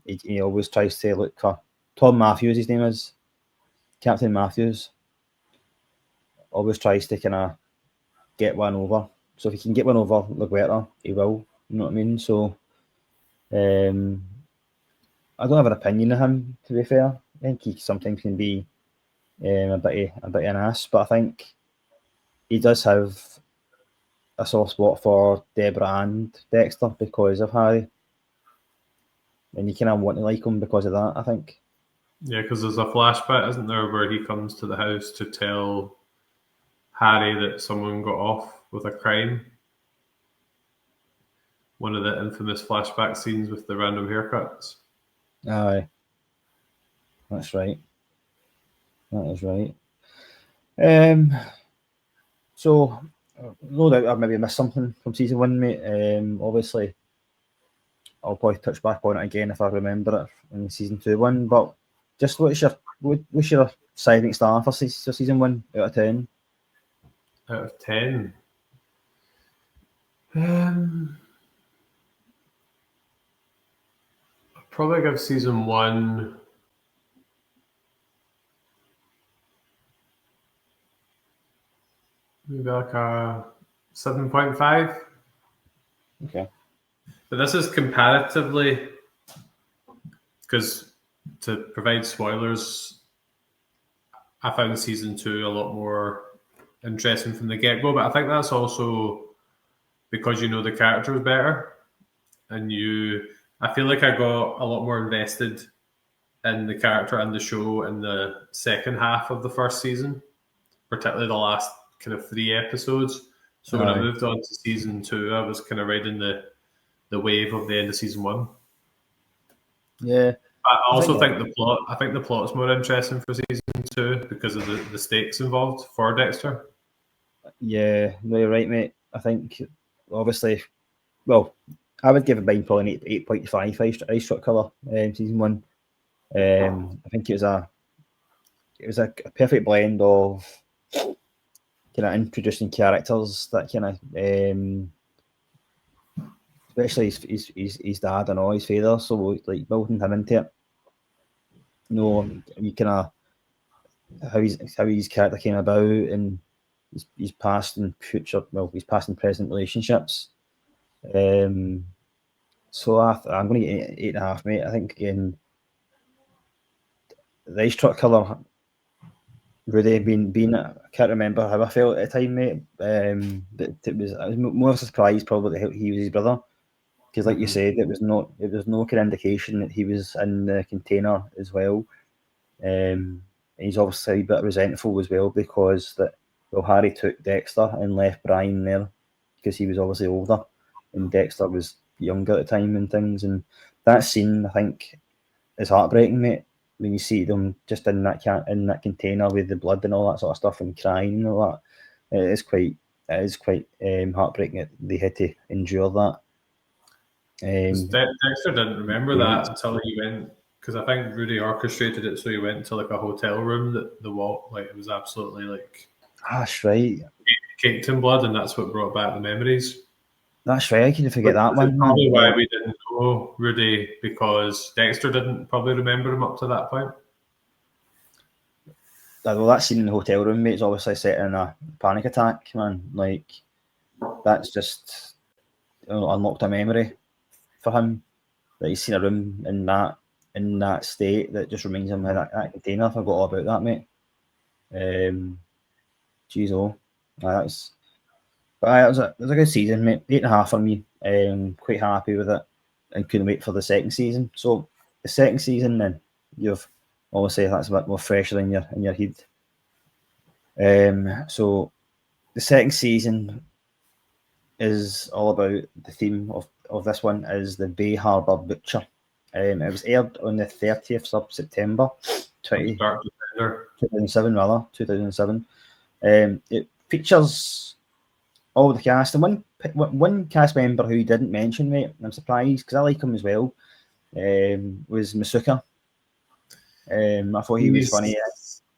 He always tries to look for Tom Matthews. His name is Captain Matthews. Always tries to kind of get one over. So if he can get one over LaGuerta, he will. You know what I mean? So I don't have an opinion of him, to be fair. I think he sometimes can be a bit of an ass, but I think he does have a soft spot for Deborah and Dexter because of Harry. And you kind of want to like him because of that, I think. Yeah, because there's a flashback, isn't there, where he comes to the house to tell Harry that someone got off with a crime. One of the infamous flashback scenes with the random haircuts. Aye. That's right. That is right. So, no doubt I've maybe missed something from season 1, mate. Obviously, I'll probably touch back on it again if I remember it in season 2 one. But just what's your silent star for season 1 out of 10? Out of 10? I'd probably give season 1 maybe like a 7.5. Okay. But this is comparatively, because to provide spoilers, I found season 2 a lot more interesting from the get-go, but I think that's also because you know the characters better, and I feel like I got a lot more invested in the character and the show in the second half of the first season, particularly the last kind of 3 episodes. So when I Aye. moved on to season 2, I was kind of riding the wave of the end of season 1. Yeah. I I think also think the plot. I think the plot's more interesting for season 2 because of the stakes involved for Dexter. yeah, no, you're right, mate. I think obviously, well, I would give it mine probably an 8.5 ice shot colour season 1. I think it was a perfect blend of kind of introducing characters that kind of especially his dad and all his father, so like building him into it. You know, you kind of how his character came about and his past and future, well, his past and present relationships. So I'm going to get 8.5, mate. I think again, the ice truck colour really being I can't remember how I felt at the time, mate. But it was more of a surprise probably that he was his brother, because like you said, it was no kind of indication that he was in the container as well. And he's obviously a bit resentful as well because Harry took Dexter and left Brian there because he was obviously older and Dexter was younger at the time and things. And that scene, I think, is heartbreaking, mate. When you see them just in that container with the blood and all that sort of stuff and crying and all that, it is quite heartbreaking that they had to endure that. Dexter didn't remember that until he went, because I think Rudy orchestrated it, so he went to like a hotel room that the wall, like it was absolutely like That's right. caked in blood, and that's what brought back the memories. That's right. I couldn't forget that one. Probably why we didn't know Rudy, because Dexter didn't probably remember him up to that point. Well, that scene in the hotel room, mate, is obviously set in a panic attack, man. Like, that's just unlocked a memory for him that he's seen a room in that state that just reminds him of that container. I forgot all about that, mate. Jeez, that was a good season, mate. 8.5 for me. Quite happy with it, and couldn't wait for the second season. So the second season, then you've obviously that's a bit more fresher in your head. So the second season is all about the theme of this one is the Bay Harbour Butcher. It was aired on the 30th of September 2007, rather 2007. It features all the cast and one cast member who you didn't mention, mate. I'm surprised because I like him as well. Was Masuka. I thought he was funny.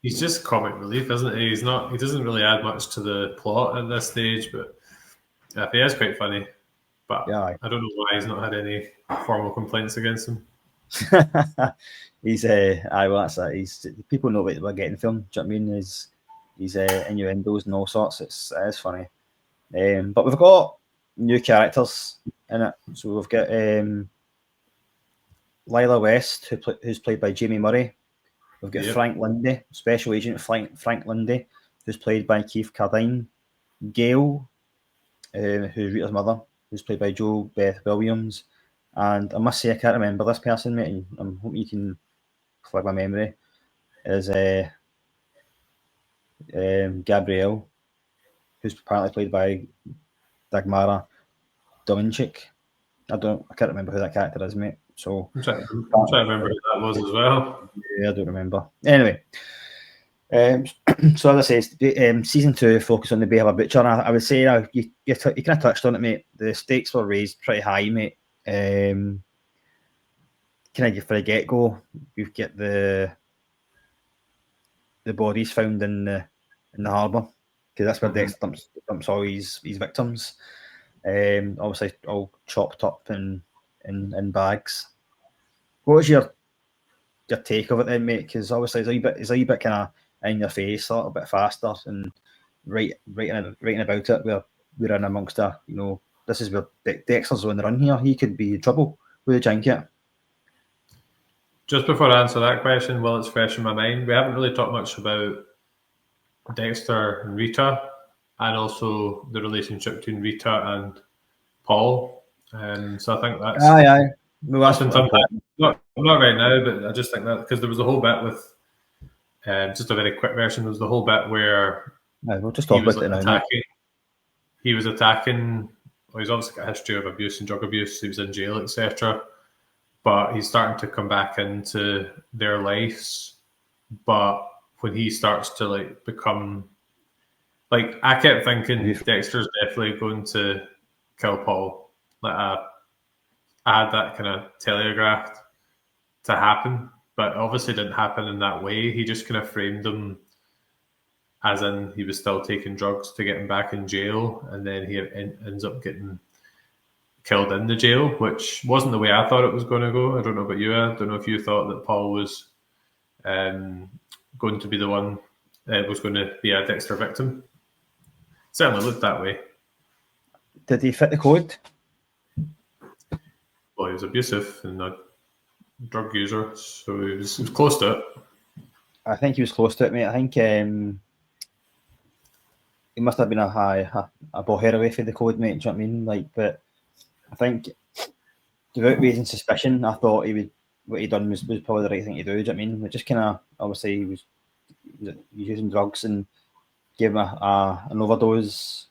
He's just comic relief, isn't he? He doesn't really add much to the plot at this stage, but he is quite funny. But yeah, I don't know why he's not had any formal complaints against him. He's well, that's it. He's people know what we're getting from him. Do you know what I mean? He's innuendos and all sorts. It is funny. But we've got new characters in it. So we've got Lila West, who's played by Jamie Murray. We've got Frank Lundy, Special Agent Frank Lundy, who's played by Keith Carradine. Gail, who's Rita's mother, who's played by Jo Beth Williams. And I must say, I can't remember this person, mate, and I'm hoping you can flag my memory, is Gabrielle, who's apparently played by Dagmara Dominchik. I can't remember who that character is, mate. So I'm trying to remember who that was as well. Yeah, I don't remember. Anyway, so as I say, season 2 focus on the Bay Harbour Butcher. And I would say you kind of touched on it, mate. The stakes were raised pretty high, mate. Kind of for the get go, you get the bodies found in the harbour because that's where Dexter dumps all his victims. Obviously, all chopped up in bags. What was your take of it then, mate? Because obviously it's a wee bit kind of in your face, a little bit faster, and writing about it. We're in amongst this is where Dexter's on the run here. He could be in trouble with a junket. Just before I answer that question, while it's fresh in my mind, we haven't really talked much about Dexter and Rita, and also the relationship between Rita and Paul. So I think that's Aye. Well, that's something. Not right now, but I just think that because there was a whole bit with just a very quick version. There was the whole bit where we'll just he talk was about it now. attacking. He was attacking. Well, he's obviously got a history of abuse and drug abuse. He was in jail, etc. But he's starting to come back into their lives. But when he starts to like become like, I kept thinking Dexter's definitely going to kill Paul. Like I had that kind of telegraphed to happen, but obviously didn't happen in that way. He just kind of framed him as in he was still taking drugs to get him back in jail, and then he ends up getting killed in the jail, which wasn't the way I thought it was going to go. I don't know about you. I don't know if you thought that Paul was going to be the one that was going to be a Dexter victim. Certainly looked that way. Did he fit the code? Well, he was abusive and a drug user, so he was close to it. I think he was close to it, mate. I think he must have been a ball hair away for the code, mate. Do you know what I mean? Like, but I think without raising suspicion, I thought what he done was probably the right thing to do. Do you know what I mean? It just kind of obviously he was using drugs and gave him an overdose.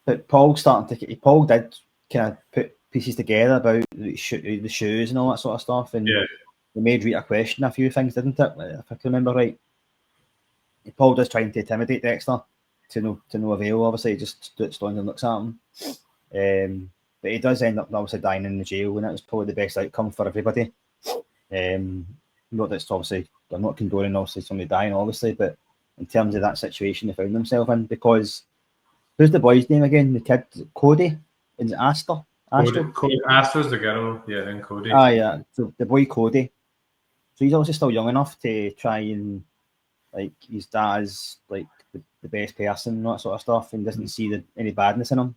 But Paul did kind of put pieces together about the shoes and all that sort of stuff, and it made Rita question a few things, didn't it? If I can remember right. Paul does trying to intimidate Dexter to no avail. Obviously, he just stands and looks at him. But he does end up obviously dying in the jail, and that was probably the best outcome for everybody. Not that's obviously I'm not condoning obviously somebody dying, obviously, but in terms of that situation they found themselves in, because who's the boy's name again? The kid, Cody? Is it Astor? Cody Astor's the girl, yeah, and Cody. Yeah. So the boy Cody. So he's obviously still young enough to try and like his dad's like the best person and that sort of stuff, and doesn't see any badness in him.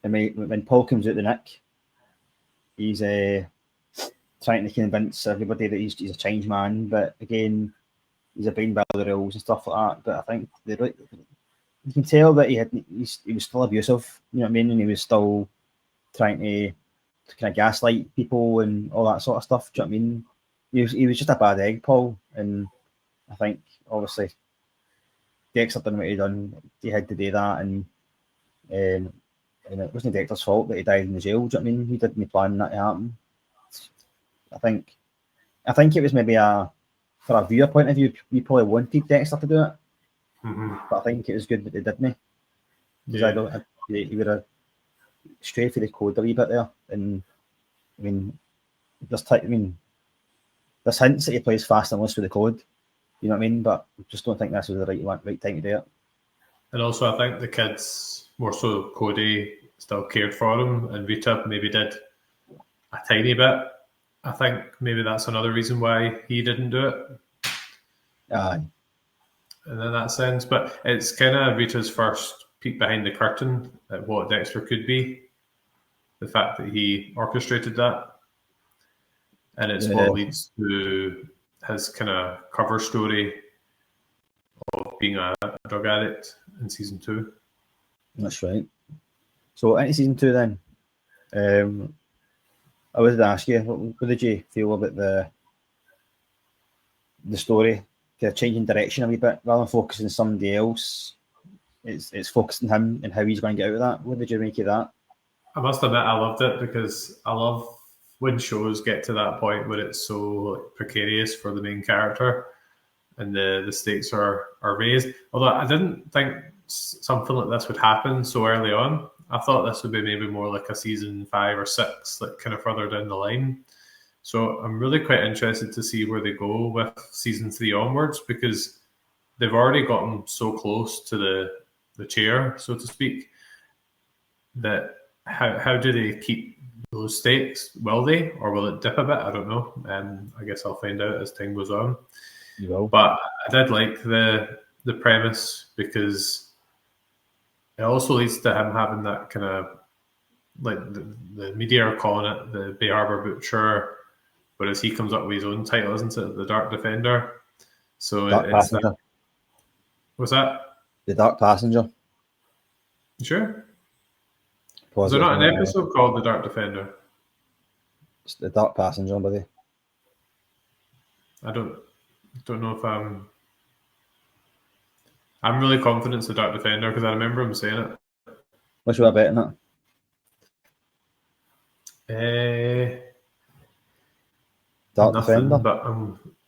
And when Paul comes out the nick, he's trying to convince everybody that he's a changed man, but again, he's abiding by the rules and stuff like that. But I think you can tell that he was still abusive, you know what I mean, and he was still trying to kind of gaslight people and all that sort of stuff. Do you know what I mean? He was just a bad egg, Paul, and I think obviously Dexter done what he done. He had to do that, and it wasn't Dexter's fault that he died in the jail. Do you know what I mean? He didn't plan that to happen. I think it was maybe for a viewer point of view, we probably wanted Dexter to do it, but I think it was good that they didn't. Because he would have strayed for the code a wee bit there, and I mean, there's hints that he plays fast and loose with the code. You know what I mean? But I just don't think this was the right time to do it. And also, I think the kids, more so Cody, still cared for him, and Rita maybe did a tiny bit. I think maybe that's another reason why he didn't do it. Aye. And in that sense, but it's kind of Rita's first peek behind the curtain at what Dexter could be. The fact that he orchestrated that, and it's what leads to his kind of cover story of being a drug addict in season 2. That's right. So into season 2 then, I wanted to ask you, what did you feel about the story, the changing direction a wee bit, rather than focusing on somebody else? It's focusing on him and how he's going to get out of that. What did you make of that? I must admit, I loved it, because I love when shows get to that point where it's so precarious for the main character and the stakes are raised. Although I didn't think something like this would happen so early on. I thought this would be maybe more like a season 5 or 6, like kind of further down the line. So I'm really quite interested to see where they go with season 3 onwards, because they've already gotten so close to the chair, so to speak, that how do they keep those stakes? Will they, or will it dip a bit? I don't know. I guess I'll find out as time goes on. You will. But I did like the premise, because it also leads to him having that kind of, like the media are calling it the Bay Harbor Butcher, whereas he comes up with his own title, isn't it? The Dark Defender. So Dark Passenger. What's that? The Dark Passenger. You sure? Is there Positive not on an it, episode called The Dark Defender? it's the Dark Passenger, buddy. I don't know if I'm really confident it's The Dark Defender because I remember him saying it. What's your bet on it? Dark Nothing, Defender. but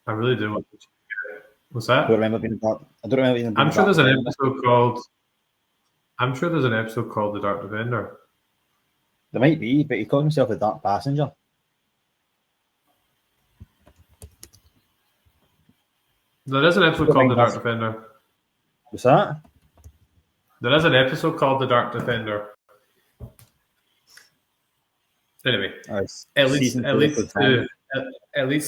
I really do want to check it. What's I don't that? remember being dark. I don't remember being I'm sure Dark there's an Defender. episode called. I'm sure there's an episode called The Dark Defender. There might be, but he called himself the Dark Passenger. There is an episode called The Dark Defender. What's that? There is an episode called The Dark Defender. Anyway, it leads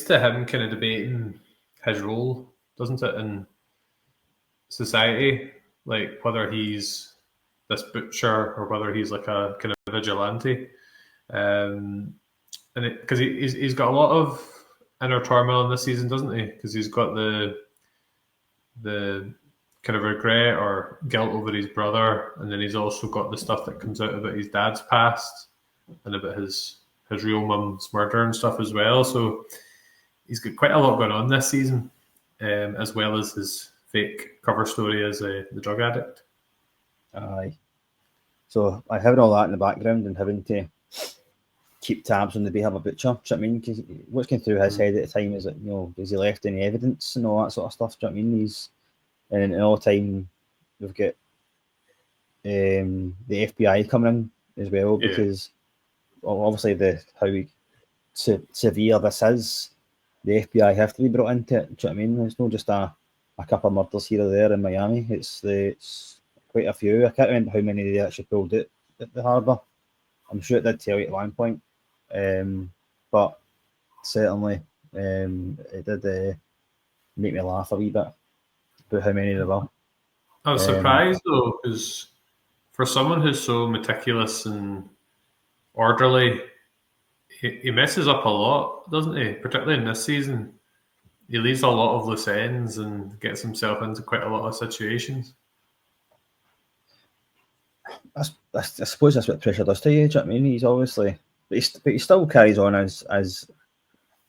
to him kind of debating his role, doesn't it, in society, like whether he's this butcher or whether he's like a kind of vigilante, and because he's got a lot of inner turmoil in this season, doesn't he? Because he's got the kind of regret or guilt over his brother, and then he's also got the stuff that comes out about his dad's past and about his real mum's murder and stuff as well. So he's got quite a lot going on this season, as well as his fake cover story as the drug addict. Aye. So I having all that in the background and having to keep tabs on the behaviour butcher. Do you know what I mean? Because what's going through his head at the time is that, you know, has he left any evidence and all that sort of stuff? Do you know what I mean? He's, and in all time we've got the FBI coming in as well, because obviously how severe this is, the FBI have to be brought into it. Do you know what I mean? It's not just a couple of murders here or there in Miami. It's quite a few. I can't remember how many they actually pulled out at the harbour. I'm sure it did tell you at one point, but certainly it did make me laugh a wee bit about how many there were. I was surprised though, because for someone who's so meticulous and orderly, he messes up a lot, doesn't he? Particularly in this season, he leaves a lot of loose ends and gets himself into quite a lot of situations. I suppose that's what pressure does to you. Do you know what I mean? He's obviously, but he still carries on as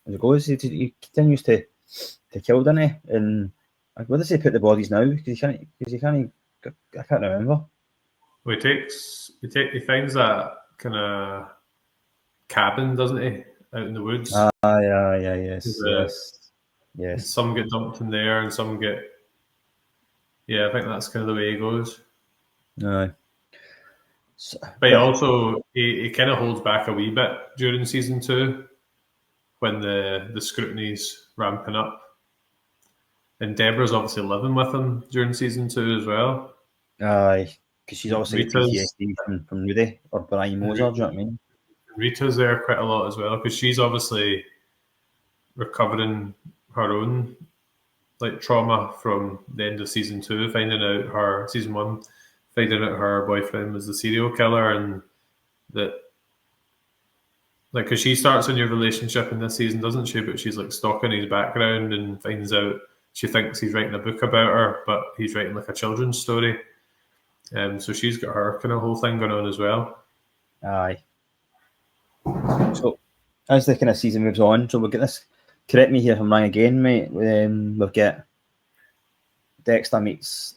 it goes. He continues to kill, doesn't he? And where does he put the bodies now? Because he can't. I can't remember. Well, he finds that kind of cabin, doesn't he, out in the woods? Yes. Some get dumped in there, and some get. Yeah, I think that's kind of the way he goes. No. But he also he kind of holds back a wee bit during season 2 when the scrutiny's ramping up. And Deborah's obviously living with him during season 2 as well. Aye, because she's obviously PTSD from Rudy or Brian Moser. Do you know what I mean? Rita's there quite a lot as well, because she's obviously recovering her own like trauma from the end of season 2, finding out season 1, finding out her boyfriend was the serial killer, and that like because she starts a new relationship in this season, doesn't she? But she's like stalking his background and finds out she thinks he's writing a book about her, but he's writing like a children's story. So she's got her kind of whole thing going on as well. Aye. So as the kind of season moves on, so we'll get this. Correct me here if I'm wrong again, mate. We've got Dexter meets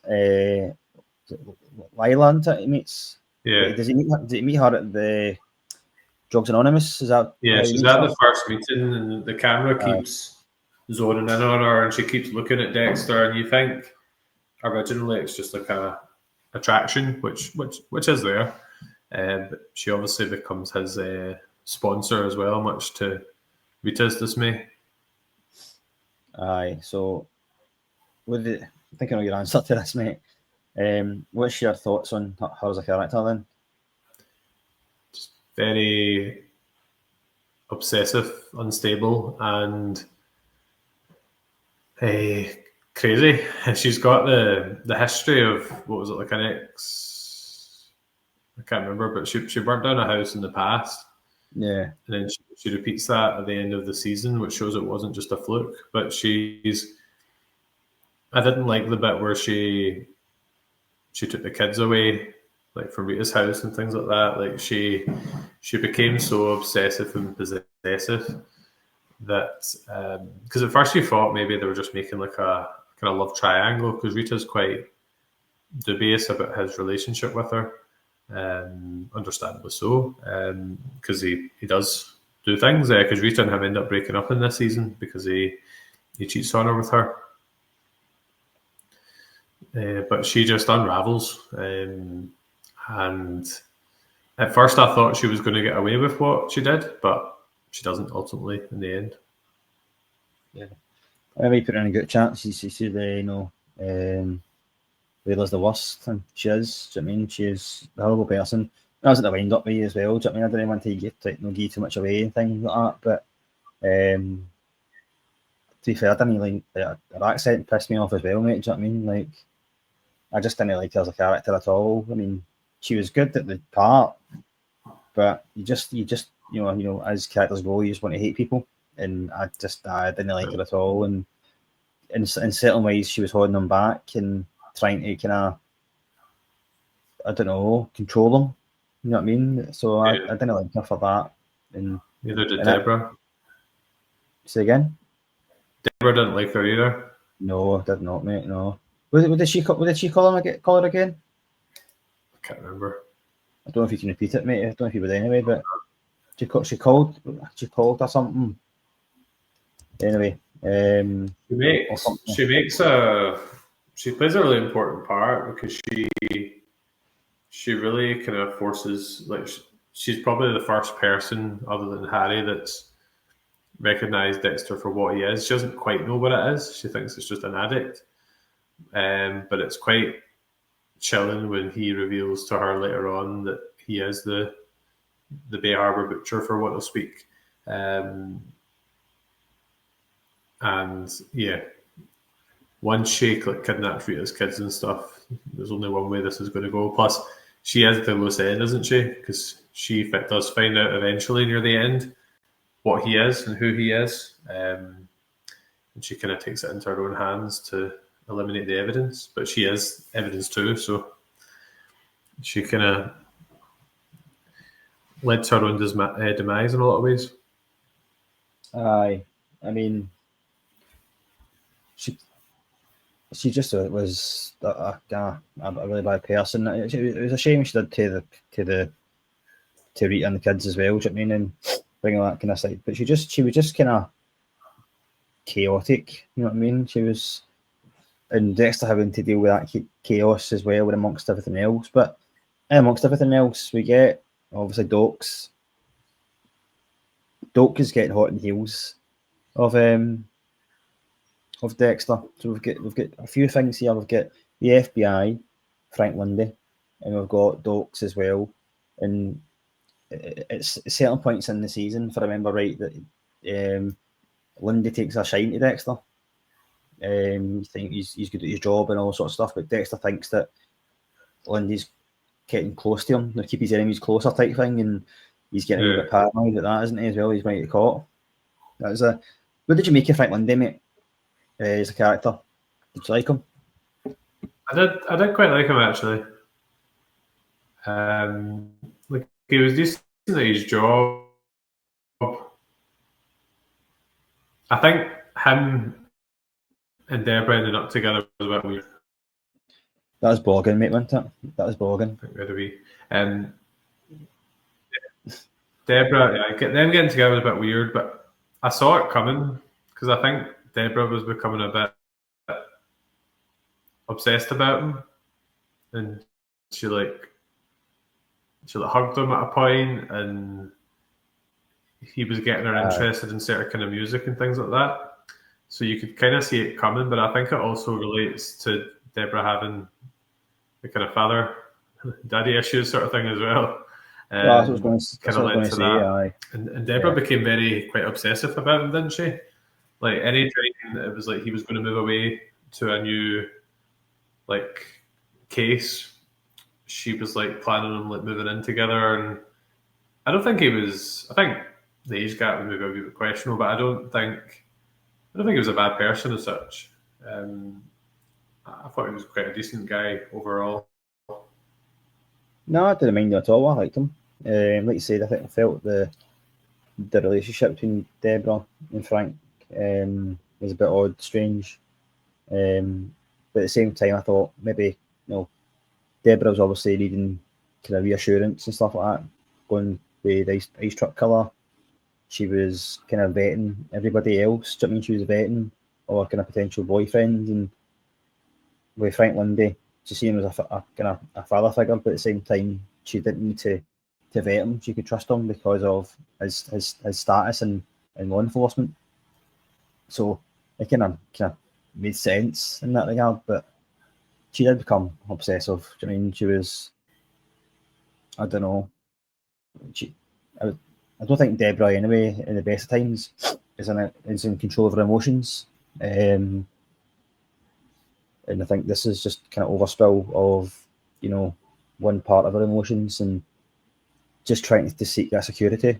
Lila. He meets. Yeah. Does he meet her at the Drugs Anonymous? Is that? Yeah, she's at the first meeting, and the camera keeps zoning in on her, and she keeps looking at Dexter, and you think originally it's just like a attraction, which is there, but she obviously becomes his sponsor as well, much to Rita's dismay. Aye, so I think I know your answer to this, mate. What's your thoughts on her as a character then? Just very obsessive, unstable, and crazy. She's got the history of, what was it, like an ex, I can't remember, but she burnt down a house in the past. Yeah. And then she repeats that at the end of the season, which shows it wasn't just a fluke. But I didn't like the bit where she took the kids away, like from Rita's house and things like that. Like she became so obsessive and possessive that because at first you thought maybe they were just making like a kind of love triangle, because Rita's quite dubious about his relationship with her, understandably so, because he does do things, because Rita and him end up breaking up in this season because he cheats on her with her. But she just unravels, and at first I thought she was going to get away with what she did, but she doesn't ultimately in the end. Yeah, I might put her in a good chance. She's Layla's the worst, and she is. Do you know what I mean? She's a horrible person. I was at the wind up with you as well. Do you know what I mean? I didn't want to give too much away and things like that. But to be fair, I didn't like her accent pissed me off as well, mate. Do you know what I mean? Like, I just didn't like her as a character at all. I mean, she was good at the part, but you just as characters go, you just want to hate people, and I didn't like her at all. And in certain ways, she was holding them back and trying to kind of, I don't know, control them. You know what I mean? So I didn't like her for that. And neither did Deborah. Say again? Deborah didn't like her either. No, I did not, mate. No. What did she call her again? I can't remember. I don't know if you can repeat it, mate. I don't know if you would anyway, but she called her something. Anyway, she plays a really important part, because she really kind of forces, like, she's probably the first person other than Harry that's recognized Dexter for what he is. She doesn't quite know what it is. She thinks it's just an addict, but it's quite chilling when he reveals to her later on that he is the Bay Harbor butcher, for what to speak. And yeah, once she kidnaps Rita's kids and stuff, there's only one way this is going to go. Plus, she is the loose end, isn't she? Because she does find out eventually near the end what he is and who he is, and she kind of takes it into her own hands to eliminate the evidence. But she is evidence too, so she kind of led to her own demise in a lot of ways. Aye, I mean, she just was a really bad person. It was a shame she did to Rita and the kids as well. Do you know what I mean? And bring all that kind of side, but she was just kind of chaotic. You know what I mean? She was, and Dexter having to deal with that chaos as well, amongst everything else. But amongst everything else, we get obviously Doakes. Doakes is getting hot in the heels of Dexter. So we've got a few things here. We've got the FBI, Frank Lundy, and we've got Doakes as well. And it's certain points in the season, if I remember right, that Lundy takes a shine to Dexter. You think he's good at his job and all sorts of stuff, but Dexter thinks that Lundy's getting close to him, keep his enemies closer type thing, and he's getting a bit paranoid at that, isn't he, as well? He's might get caught. What did you make of Frank Lundy, mate? As a character, did you like him? I did quite like him, actually. Like, he was decent at his job. I think him and Deborah ended up together was a bit weird. That was bogging, mate, wasn't it? That was bogging. Deborah, them getting together was a bit weird, but I saw it coming, because I think Deborah was becoming a bit obsessed about him, and she hugged him at a point, and he was getting her interested in certain kind of music and things like that. So you could kind of see it coming, but I think it also relates to Deborah having the kind of father daddy issues sort of thing as well. That's what I was going to say. Aye. And Deborah became quite obsessive about him, didn't she? Like, any time it was like he was going to move away to a new case, she was planning on moving in together. And I don't think he was. I think the age gap was maybe a wee bit questionable, but I don't think he was a bad person as such. I thought he was quite a decent guy overall. No, I didn't mind him at all. I liked him. Like you said, I felt the relationship between Deborah and Frank was a bit odd, strange. But at the same time, I thought maybe Deborah was obviously needing kind of reassurance and stuff like that, going with the ice truck colour. She was kind of vetting everybody else. Do you know what I mean? She was vetting all her kind of potential boyfriends, and with Frank Lundy, she seen him as a kind of a father figure, but at the same time, she didn't need to vet him. She could trust him because of his status in law enforcement. So it kind of made sense in that regard, but she did become obsessive. Do you know what I mean? She was, I don't know, I don't think Deborah anyway in the best of times is in control of her emotions. And I think this is just kind of overspill of, one part of her emotions and just trying to seek that security,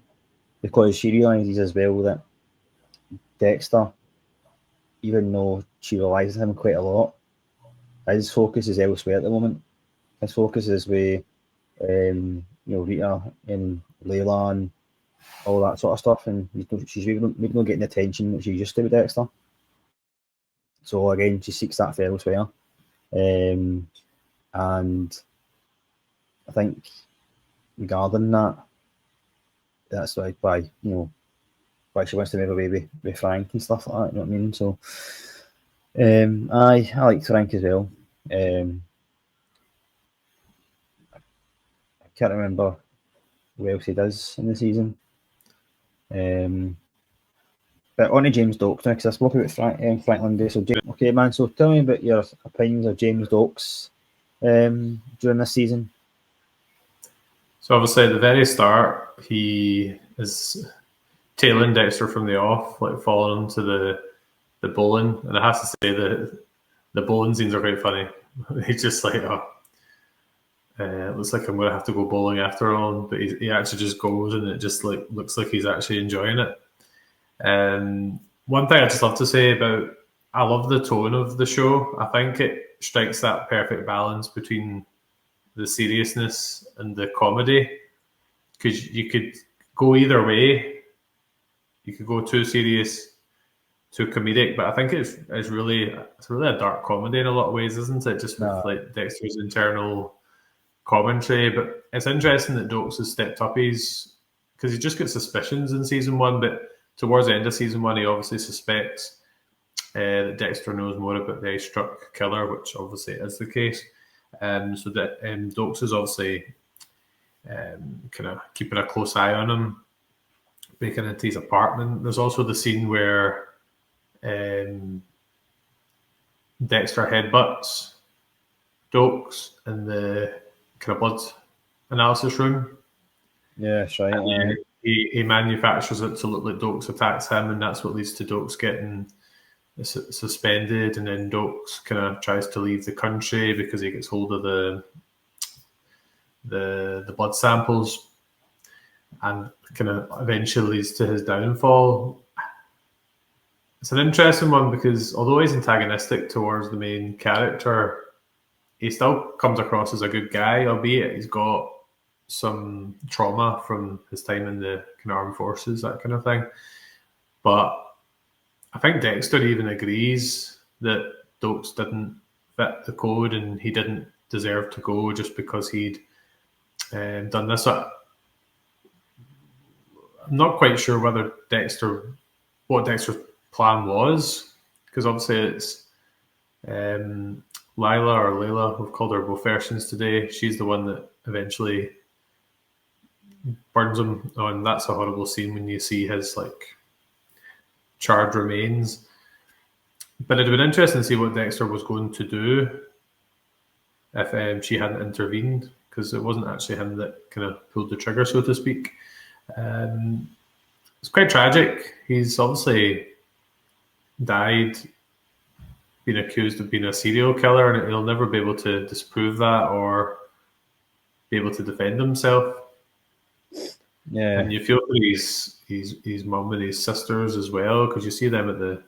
because she realises as well that Dexter, even though she relies on him quite a lot, his focus is elsewhere at the moment. His focus is with Rita and Layla and all that sort of stuff, and she's maybe not getting the attention that she used to with Dexter. So again, she seeks that for elsewhere, and I think regarding that, that's why she wants to move away with Frank and stuff like that. You know what I mean? So, I like Frank as well. I can't remember who else he does in the season. But on to James Doakes now, because I spoke about Frank Lundy. So, okay, man. So, tell me about your opinions of James Doakes during this season. So, obviously, at the very start, he is tailing Dexter from the off, like following him to the bowling. And I have to say that the bowling scenes are quite funny. He's just like, it looks like I'm going to have to go bowling after all, but he actually just goes, and it just like looks like he's actually enjoying it. One thing I just love to say about, I love the tone of the show. I think it strikes that perfect balance between the seriousness and the comedy, because you could go either way. You could go too serious, too comedic, but I think it's really a dark comedy in a lot of ways, isn't it? Just with like Dexter's internal commentary. But it's interesting that Doakes has stepped up because he just got suspicions in season 1, but towards the end of season 1, he obviously suspects that Dexter knows more about the ice truck killer, which obviously is the case. So that Doakes is obviously kind of keeping a close eye on him, breaking into his apartment. There's also the scene where Dexter headbutts Doakes in the kind of blood analysis room. Yeah, that's right. And he manufactures it to look like Doakes attacks him, and that's what leads to Doakes getting suspended. And then Doakes kind of tries to leave the country because he gets hold of the blood samples, and kind of eventually leads to his downfall. It's an interesting one because although he's antagonistic towards the main character, he still comes across as a good guy, albeit he's got some trauma from his time in the kind of armed forces, that kind of thing. But I think Dexter even agrees that Doakes didn't fit the code and he didn't deserve to go just because he'd done this. I'm not quite sure what Dexter's plan was, because obviously it's Lila or Layla, we've called her both versions today. She's the one that eventually burns him. Oh, and that's a horrible scene when you see his like charred remains. But it'd been interesting to see what Dexter was going to do if she hadn't intervened, because it wasn't actually him that kind of pulled the trigger, so to speak. It's quite tragic. He's obviously died being accused of being a serial killer, and he'll never be able to disprove that or be able to defend himself. Yeah, and you feel for his mum and his sisters as well, because you see them at the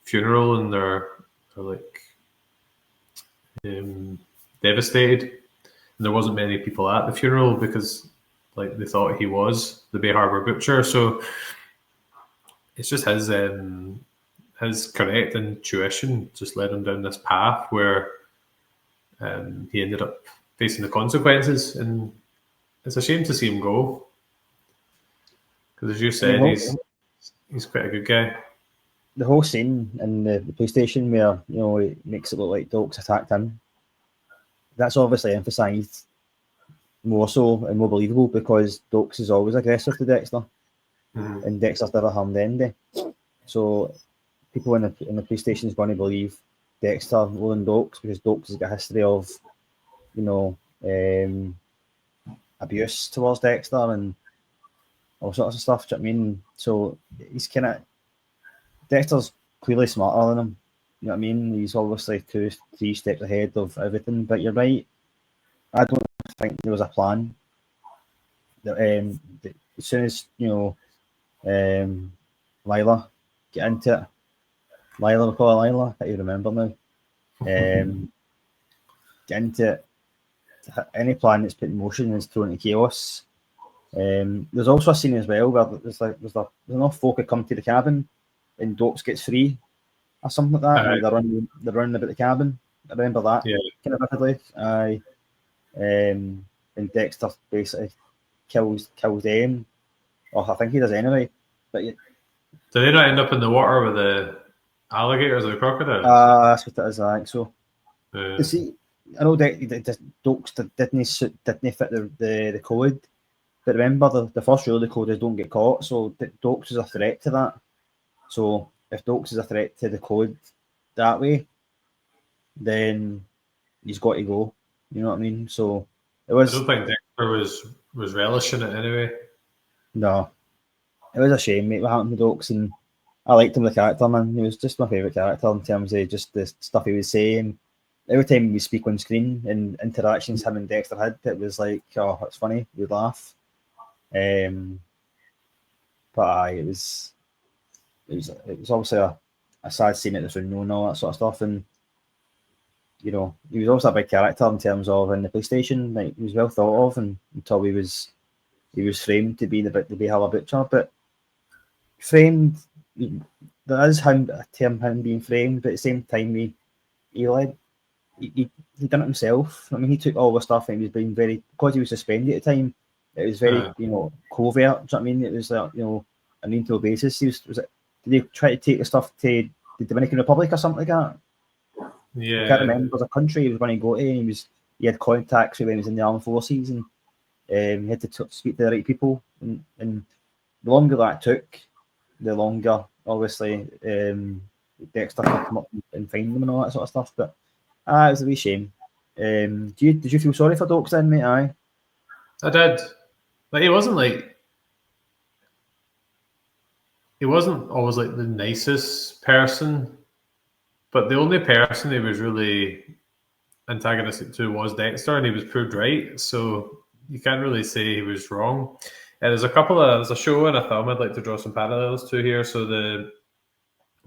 funeral and they're like devastated. And there wasn't many people at the funeral because like they thought he was the Bay Harbour butcher. So it's just his correct intuition just led him down this path where he ended up facing the consequences, and it's a shame to see him go because, as you said, he's quite a good guy. The whole scene in the police station where it makes it look like Doakes attacked him, that's obviously emphasised more so and more believable because Doakes is always aggressive to Dexter, and Dexter's never harmed anybody. So people in the police station is going to believe Dexter more than Doakes because Doakes has got a history of abuse towards Dexter and all sorts of stuff. Do you know what I mean? So he's kind of Dexter's clearly smarter than him. You know what I mean? He's obviously 2-3 steps ahead of everything. But you're right. I don't think there was a plan. That, as soon as Lila get into it, Lila, we call her Lila. I can't even remember now. Get into it. Any plan that's put in motion is thrown into chaos. There's also a scene as well where there's enough folk that come to the cabin and Doakes gets free or something like that. And they're running about the cabin. I remember that kind of vividly. And Dexter basically kills them. Or I think he does anyway. But do they not end up in the water with the alligators or the crocodiles? That's what it is. I think so. Yeah. You see, I know Doakes didn't fit the code, but remember the first rule of the code is don't get caught. So Doakes is a threat to that. So if Doakes is a threat to the code that way, then he's got to go. You know what I mean? So it was. I don't think Dexter was relishing it anyway. No, it was a shame, mate, what happened to Doakes, and I liked him the character, man. He was just my favourite character in terms of just the stuff he was saying. Every time we speak on screen and interactions him and Dexter had, it was like, oh, it's funny, we'd laugh. But it was obviously a sad scene at the funeral and all that sort of stuff, and he was also a big character in terms of in the police station. Like, he was well thought of, and until he was framed to be the Bay Harbour butcher, but framed, there is him being framed, but at the same time he done it himself. I mean, he took all the stuff and he was being because he was suspended at the time. It was very covert. Do you know what I mean? It was like a neutral basis. Did he try to take the stuff to the Dominican Republic or something like that? Yeah, I can't remember. There was a country he was going to go to, and he had contacts when he was in the armed forces, and he had to speak to the right people. And the longer that took, the longer obviously Dexter could come up and find them and all that sort of stuff. But it was a wee shame. Did you feel sorry for Doakes then, mate? Aye, I did. Like, he wasn't always like the nicest person, but the only person he was really antagonistic to was Dexter, and he was proved right. So you can't really say he was wrong. And there's a show and a film I'd like to draw some parallels to here. So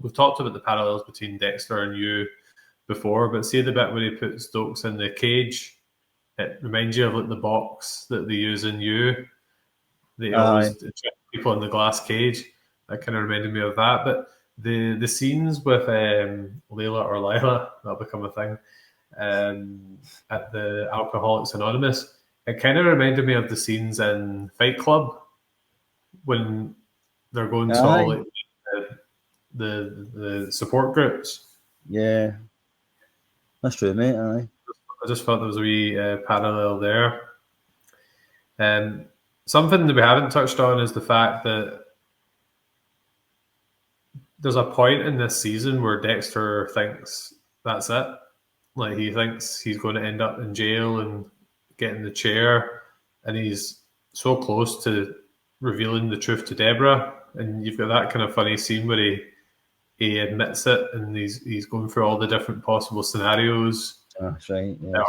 we've talked about the parallels between Dexter and you before, but see the bit where he puts Doakes in the cage, it reminds you of like the box that they use in You. They always trap people in the glass cage. That kind of reminded me of that. But the scenes with Layla or Lila, that'll become a thing, at the Alcoholics Anonymous, it kind of reminded me of the scenes in Fight Club when they're going to all like the support groups. Yeah, that's true, mate. Aye. I just thought there was a wee parallel there. Something that we haven't touched on is the fact that there's a point in this season where Dexter thinks that's it. Like, he thinks he's going to end up in jail and get in the chair, and he's so close to revealing the truth to Deborah. And you've got that kind of funny scene where he admits it, and he's going through all the different possible scenarios. That's right. Yes.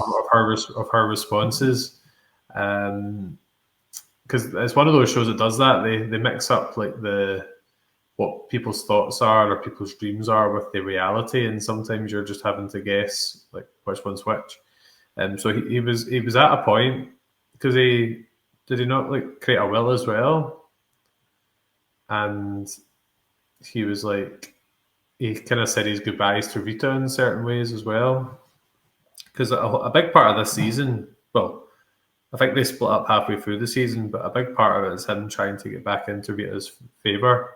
Of her responses, because it's one of those shows that does that. They mix up like what people's thoughts are or people's dreams are with the reality, and sometimes you're just having to guess like which one's which. So he was at a point because he not like create a will as well, and he was like he kind of said his goodbyes to Rita in certain ways as well, because a big part of this season, well, I think they split up halfway through the season, but a big part of it is him trying to get back into Rita's favour.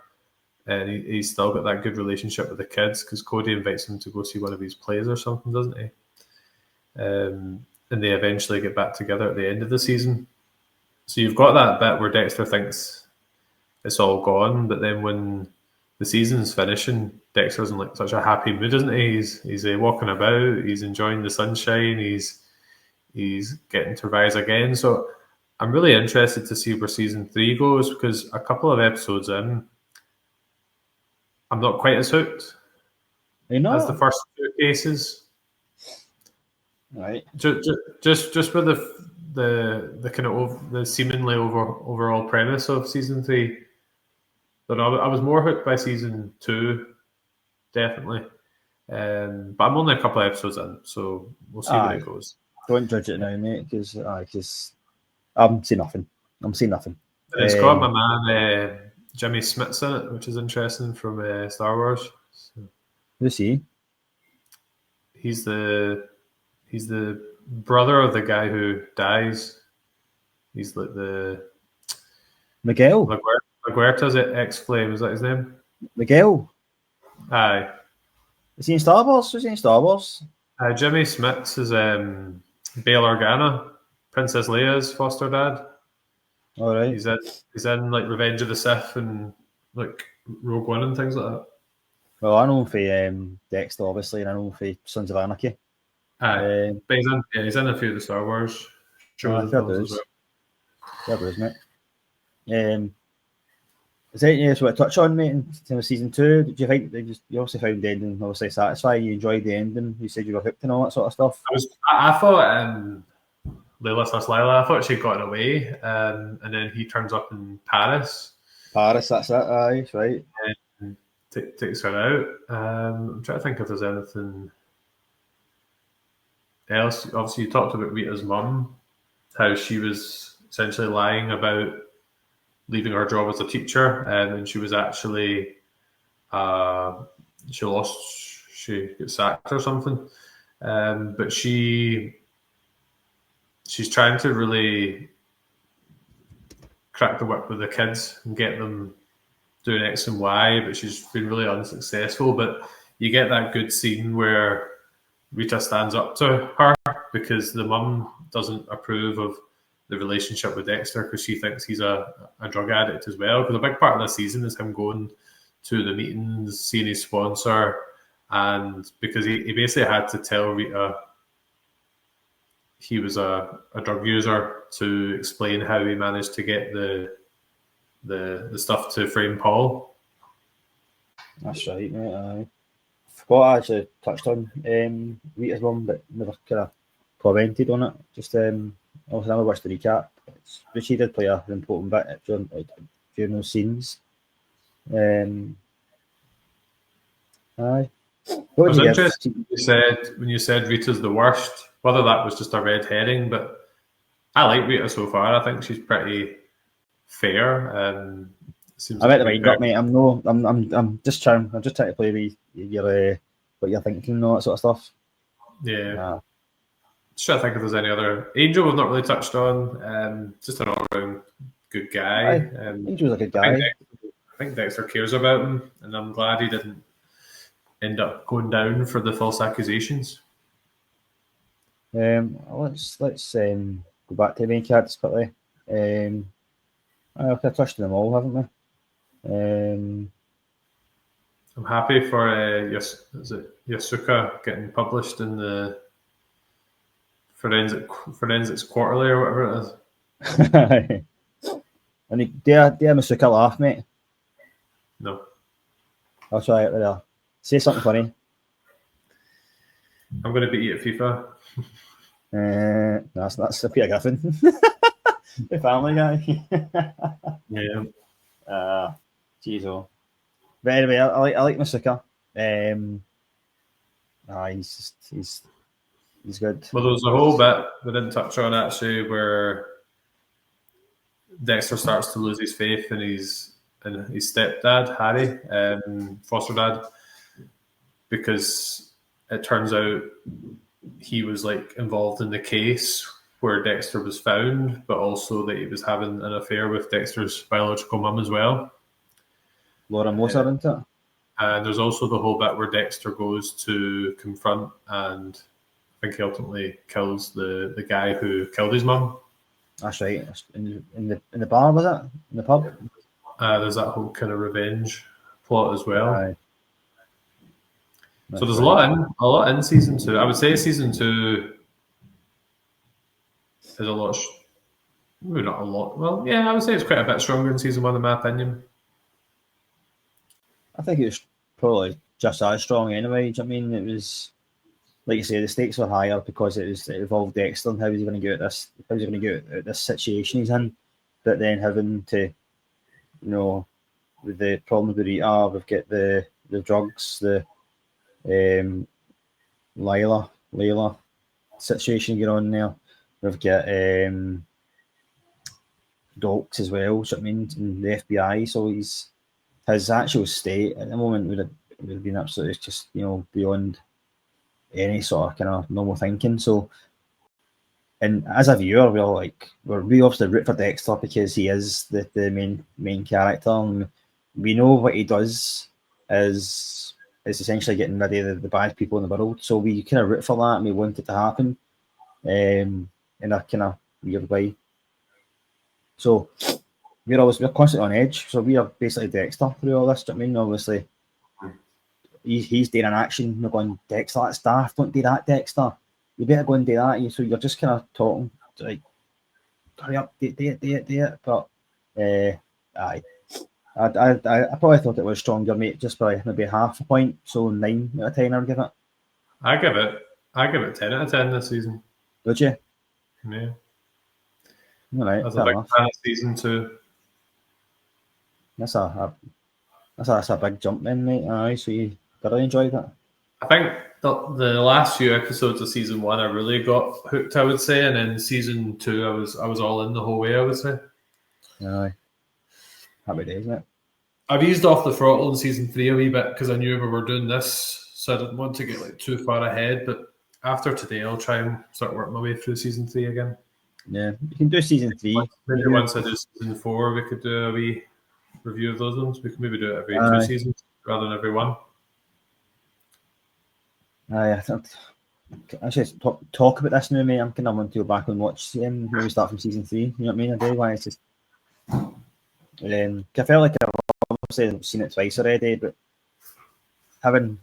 And he's still got that good relationship with the kids because Cody invites him to go see one of his plays or something, doesn't he? And they eventually get back together at the end of the season. So you've got that bit where Dexter thinks it's all gone, but then when the season's finishing, Dexter's in like such a happy mood, isn't he? He's walking about, he's enjoying the sunshine, he's getting to rise again. So I'm really interested to see where season 3 goes because a couple of episodes in, I'm not quite as hooked as the first 2 cases. Right. Just with the kind of the seemingly overall premise of season 3, but I was more hooked by season 2, definitely. But I'm only a couple of episodes in, so we'll see where it goes. Don't judge it now, mate, because I'm seeing nothing. And it's got my man Jimmy Smits in it, which is interesting from Star Wars. So who's he? He's the brother of the guy who dies. He's like the Miguel. LaGuerta's ex-flame. Is that his name? Miguel. Aye. Is he in Star Wars? Who's he in Star Wars? Jimmy Smits is Bail Organa, Princess Leia's foster dad. All right. He's in like Revenge of the Sith and like Rogue One and things like that. Well, I know him for Dexter, obviously, and I know him for Sons of Anarchy. Aye, but he's in a few of the Star Wars shows and films as well. Yeah, isn't it? Is there anything else you want to touch on, mate, in season 2? Did you think you also found the ending obviously satisfying? You enjoyed the ending? You said you were hooked and all that sort of stuff? I thought Lila, I thought she'd gotten away, and then he turns up in Paris. Paris, that's it, aye, right. And takes her out. I'm trying to think if there's anything else. Obviously, you talked about Rita's mum, how she was essentially lying about leaving her job as a teacher, and she was actually she got sacked or something. But she's trying to really crack the whip with the kids and get them doing X and Y, but she's been really unsuccessful. But you get that good scene where Rita stands up to her because the mum doesn't approve of the relationship with Dexter because she thinks he's a drug addict as well. Because a big part of the season is him going to the meetings, seeing his sponsor, and because he basically had to tell Rita he was a drug user to explain how he managed to get the stuff to frame Paul. That's right, mate. I forgot I actually touched on Rita's mum, but never kind of commented on it. Just obviously I never watched the recap, but she did play an important bit during those scenes. Aye. What was interesting when you said Rita's the worst, whether that was just a red herring, but I like Rita so far. I think she's pretty fair. I'm at the wind up, mate. I'm just trying to play with your what you're thinking and all that sort of stuff. Yeah. Just trying to think if there's any other. Angel we've not really touched on. Just an all round good guy. Angel's a good guy. I think Dexter cares about him, and I'm glad he didn't end up going down for the false accusations. Let's go back to the main characters quickly. I've touched on them all, haven't we? I'm happy for Yasuka getting published in the Forensics Quarterly or whatever it is. And dare Masuka laugh, mate? No. I'll try it there. Say something funny. I'm going to beat you at FIFA. That's a Peter Griffin. The Family Guy. Yeah. Jeez, oh. But anyway, I like Masuka. He's He's good. Well, there was a whole bit we didn't touch on actually, where Dexter starts to lose his faith in his stepdad, Harry, foster dad, because it turns out he was like involved in the case where Dexter was found, but also that he was having an affair with Dexter's biological mum as well. Laura Moser, isn't it? And there's also the whole bit where Dexter goes to confront, and I think he ultimately kills the guy who killed his mum. That's right. In the bar, was it? In the pub? There's that whole kind of revenge plot as well. Aye. So there's a lot in season 2. I would say season 2 is a lot, maybe not a lot. Well, yeah, I would say it's quite a bit stronger than season 1, in my opinion. I think it was probably just as strong anyway. Do you know what I mean? It was, like you say, the stakes were higher because it involved Dexter and how was he going to get out this? How was he going to get out this situation he's in? But then having to, you know, with the problems with Rita, we've got the drugs, the Layla situation going on there. We've got Doakes as well. So I mean, in the FBI. So his actual state at the moment would have been absolutely just, you know, beyond any sort of kind of normal thinking. So, and as a viewer, we obviously root for Dexter because he is the main character, and we know what he does is essentially getting rid of the bad people in the world. So we kind of root for that, and we want it to happen, in a kind of weird way. So we're constantly on edge. So we are basically Dexter through all this. Do you know what I mean? Obviously, he's doing an action. We're going, Dexter, that's daft. Don't do that, Dexter. You better go and do that. So you're just kind of talking, like, hurry up, do it. But aye. I probably thought it was stronger, mate, just by maybe half a point. So 9 out of 10 I would give it. I give it 10 out of 10 this season. Would you? Yeah. All right, That's fair a big enough. fan of season 2. That's a big jump then, mate. Aye, so you thoroughly enjoyed it. I think the last few episodes of season 1 I really got hooked, I would say, and then season 2 I was all in the whole way, I would say. Aye. Happy days, mate. I've eased off the throttle in season 3 a wee bit because I knew we were doing this, so I didn't want to get like too far ahead. But after today, I'll try and start working my way through season 3 again. Yeah, you can do season 3. Maybe once I do season 4, we could do a wee review of those ones. We could maybe do it every 2 seasons rather than every 1. Aye, I think actually talk about this now, mate. I'm kind of want to go back and watch maybe start from season 3. You know what I mean? I do why it's just. I felt like I've obviously seen it twice already, but having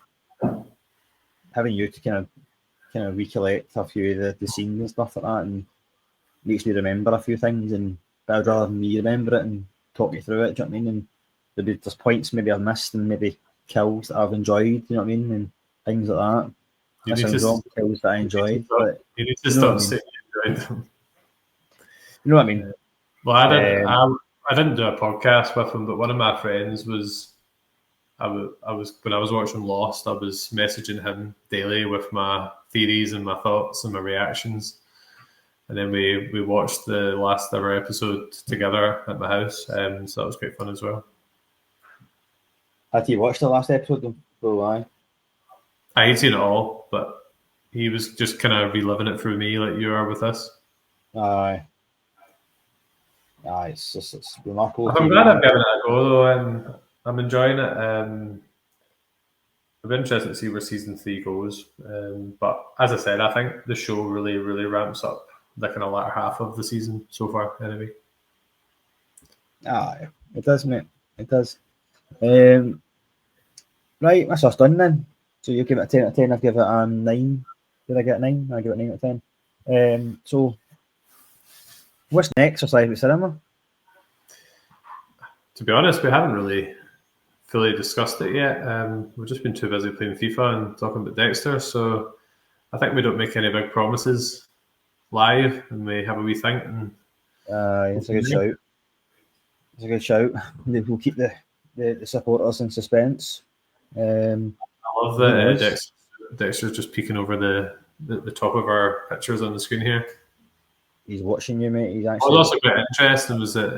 you to kind of recollect a few of the scenes and stuff like that, and makes me remember a few things, but I'd rather me remember it and talk you through it. Do you know what I mean? And there's points maybe I've missed and maybe kills that I've enjoyed. You know what I mean? And things like that. Kills that I enjoyed. But you need to stop saying you enjoyed them. You know what I mean? Well, I didn't do a podcast with him, but one of my friends was. I was when I was watching Lost, I was messaging him daily with my theories and my thoughts and my reactions, and then we watched the last ever episode together at my house, so that was great fun as well. Had you watched the last episode? Why? I had seen it all, but he was just kind of reliving it through me, like you are with us. Aye, it's remarkable. I'm glad I've given it a go though, and I'm enjoying it. I'm interested to see where season 3 goes. But as I said, I think the show really, really ramps up the kind of latter half of the season so far, anyway. Aye, it does, mate. It does. Right, that's us done then. So you give it a 10 out of 10. I've give it a 9. Did I get a 9? I give it a 9 out of 10. So what's next for Sci-Fi Cinema? To be honest, we haven't really fully discussed it yet. We've just been too busy playing FIFA and talking about Dexter, so I think we don't make any big promises live, and we have a wee think. It's a good shout. It's a good shout. We'll keep the supporters in suspense. I love that Dexter's just peeking over the top of our pictures on the screen here. He's watching you, mate. He's What actually. was also quite interesting was that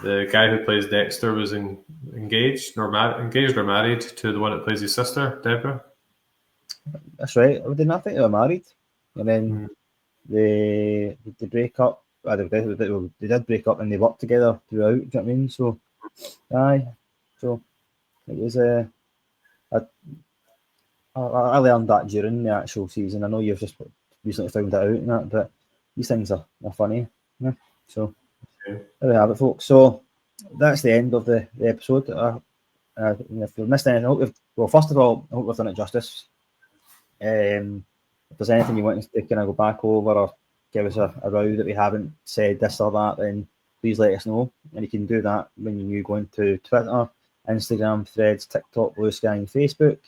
the guy who plays Dexter was engaged or married to the one that plays his sister, Deborah. That's right. I didn't think they were married, and then they break up. They did break up, and they worked together throughout. Do you know what I mean? So, aye. So it was I learned that during the actual season. I know you've just recently found that out and that, but these things are funny. Yeah. So there we have it, folks. So that's the end of the episode. If you've missed anything, first of all, I hope we've done it justice. If there's anything you want us to kind of go back over or give us a row that we haven't said this or that, then please let us know. And you can do that when you go into Twitter, Instagram, Threads, TikTok, Blue Sky, and Facebook.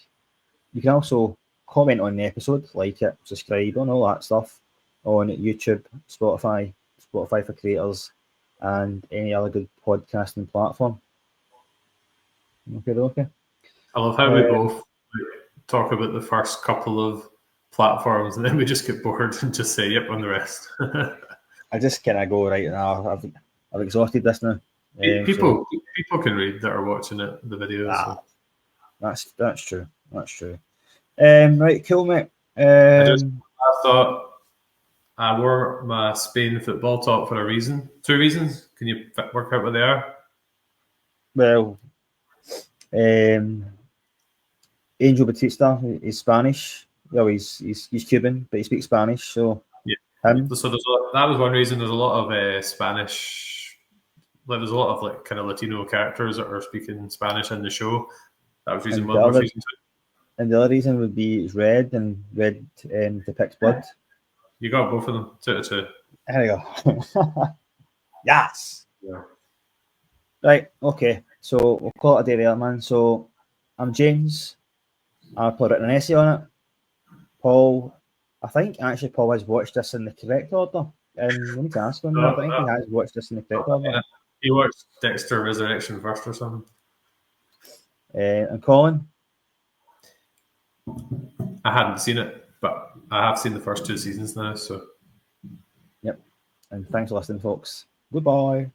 You can also comment on the episode, like it, subscribe, and all that stuff on YouTube, Spotify for Creators, and any other good podcasting platform. Okay. I love how we both talk about the first couple of platforms and then we just get bored and just say, yep, on the rest. I just kind of go right now. I've exhausted this now. People can read that are watching it, the videos. So. That's true. Right, cool, mate. I thought I wore my Spain football top for a reason. 2 reasons. Can you work out what they are? Well, Angel Batista is Spanish. Well, he's Cuban, but he speaks Spanish. So yeah. Him. So that was one reason. There's a lot of Spanish. Like there's a lot of like kind of Latino characters that are speaking Spanish in the show. That was reason one. Reason 2. And the other reason would be it's red, and red depicts blood. You got both of them. 2 to 2. There you go. Yes. Yeah. Right. Okay. So we'll call it a day there, man. So I'm James. I've written an essay on it. Paul, I think actually Paul has watched this in the correct order. And we need to ask him. I think he has watched this in the correct order. Yeah. He watched Dexter Resurrection first or something. And Colin? I hadn't seen it, but I have seen the first 2 seasons now. So. Yep. And thanks for listening, folks. Goodbye.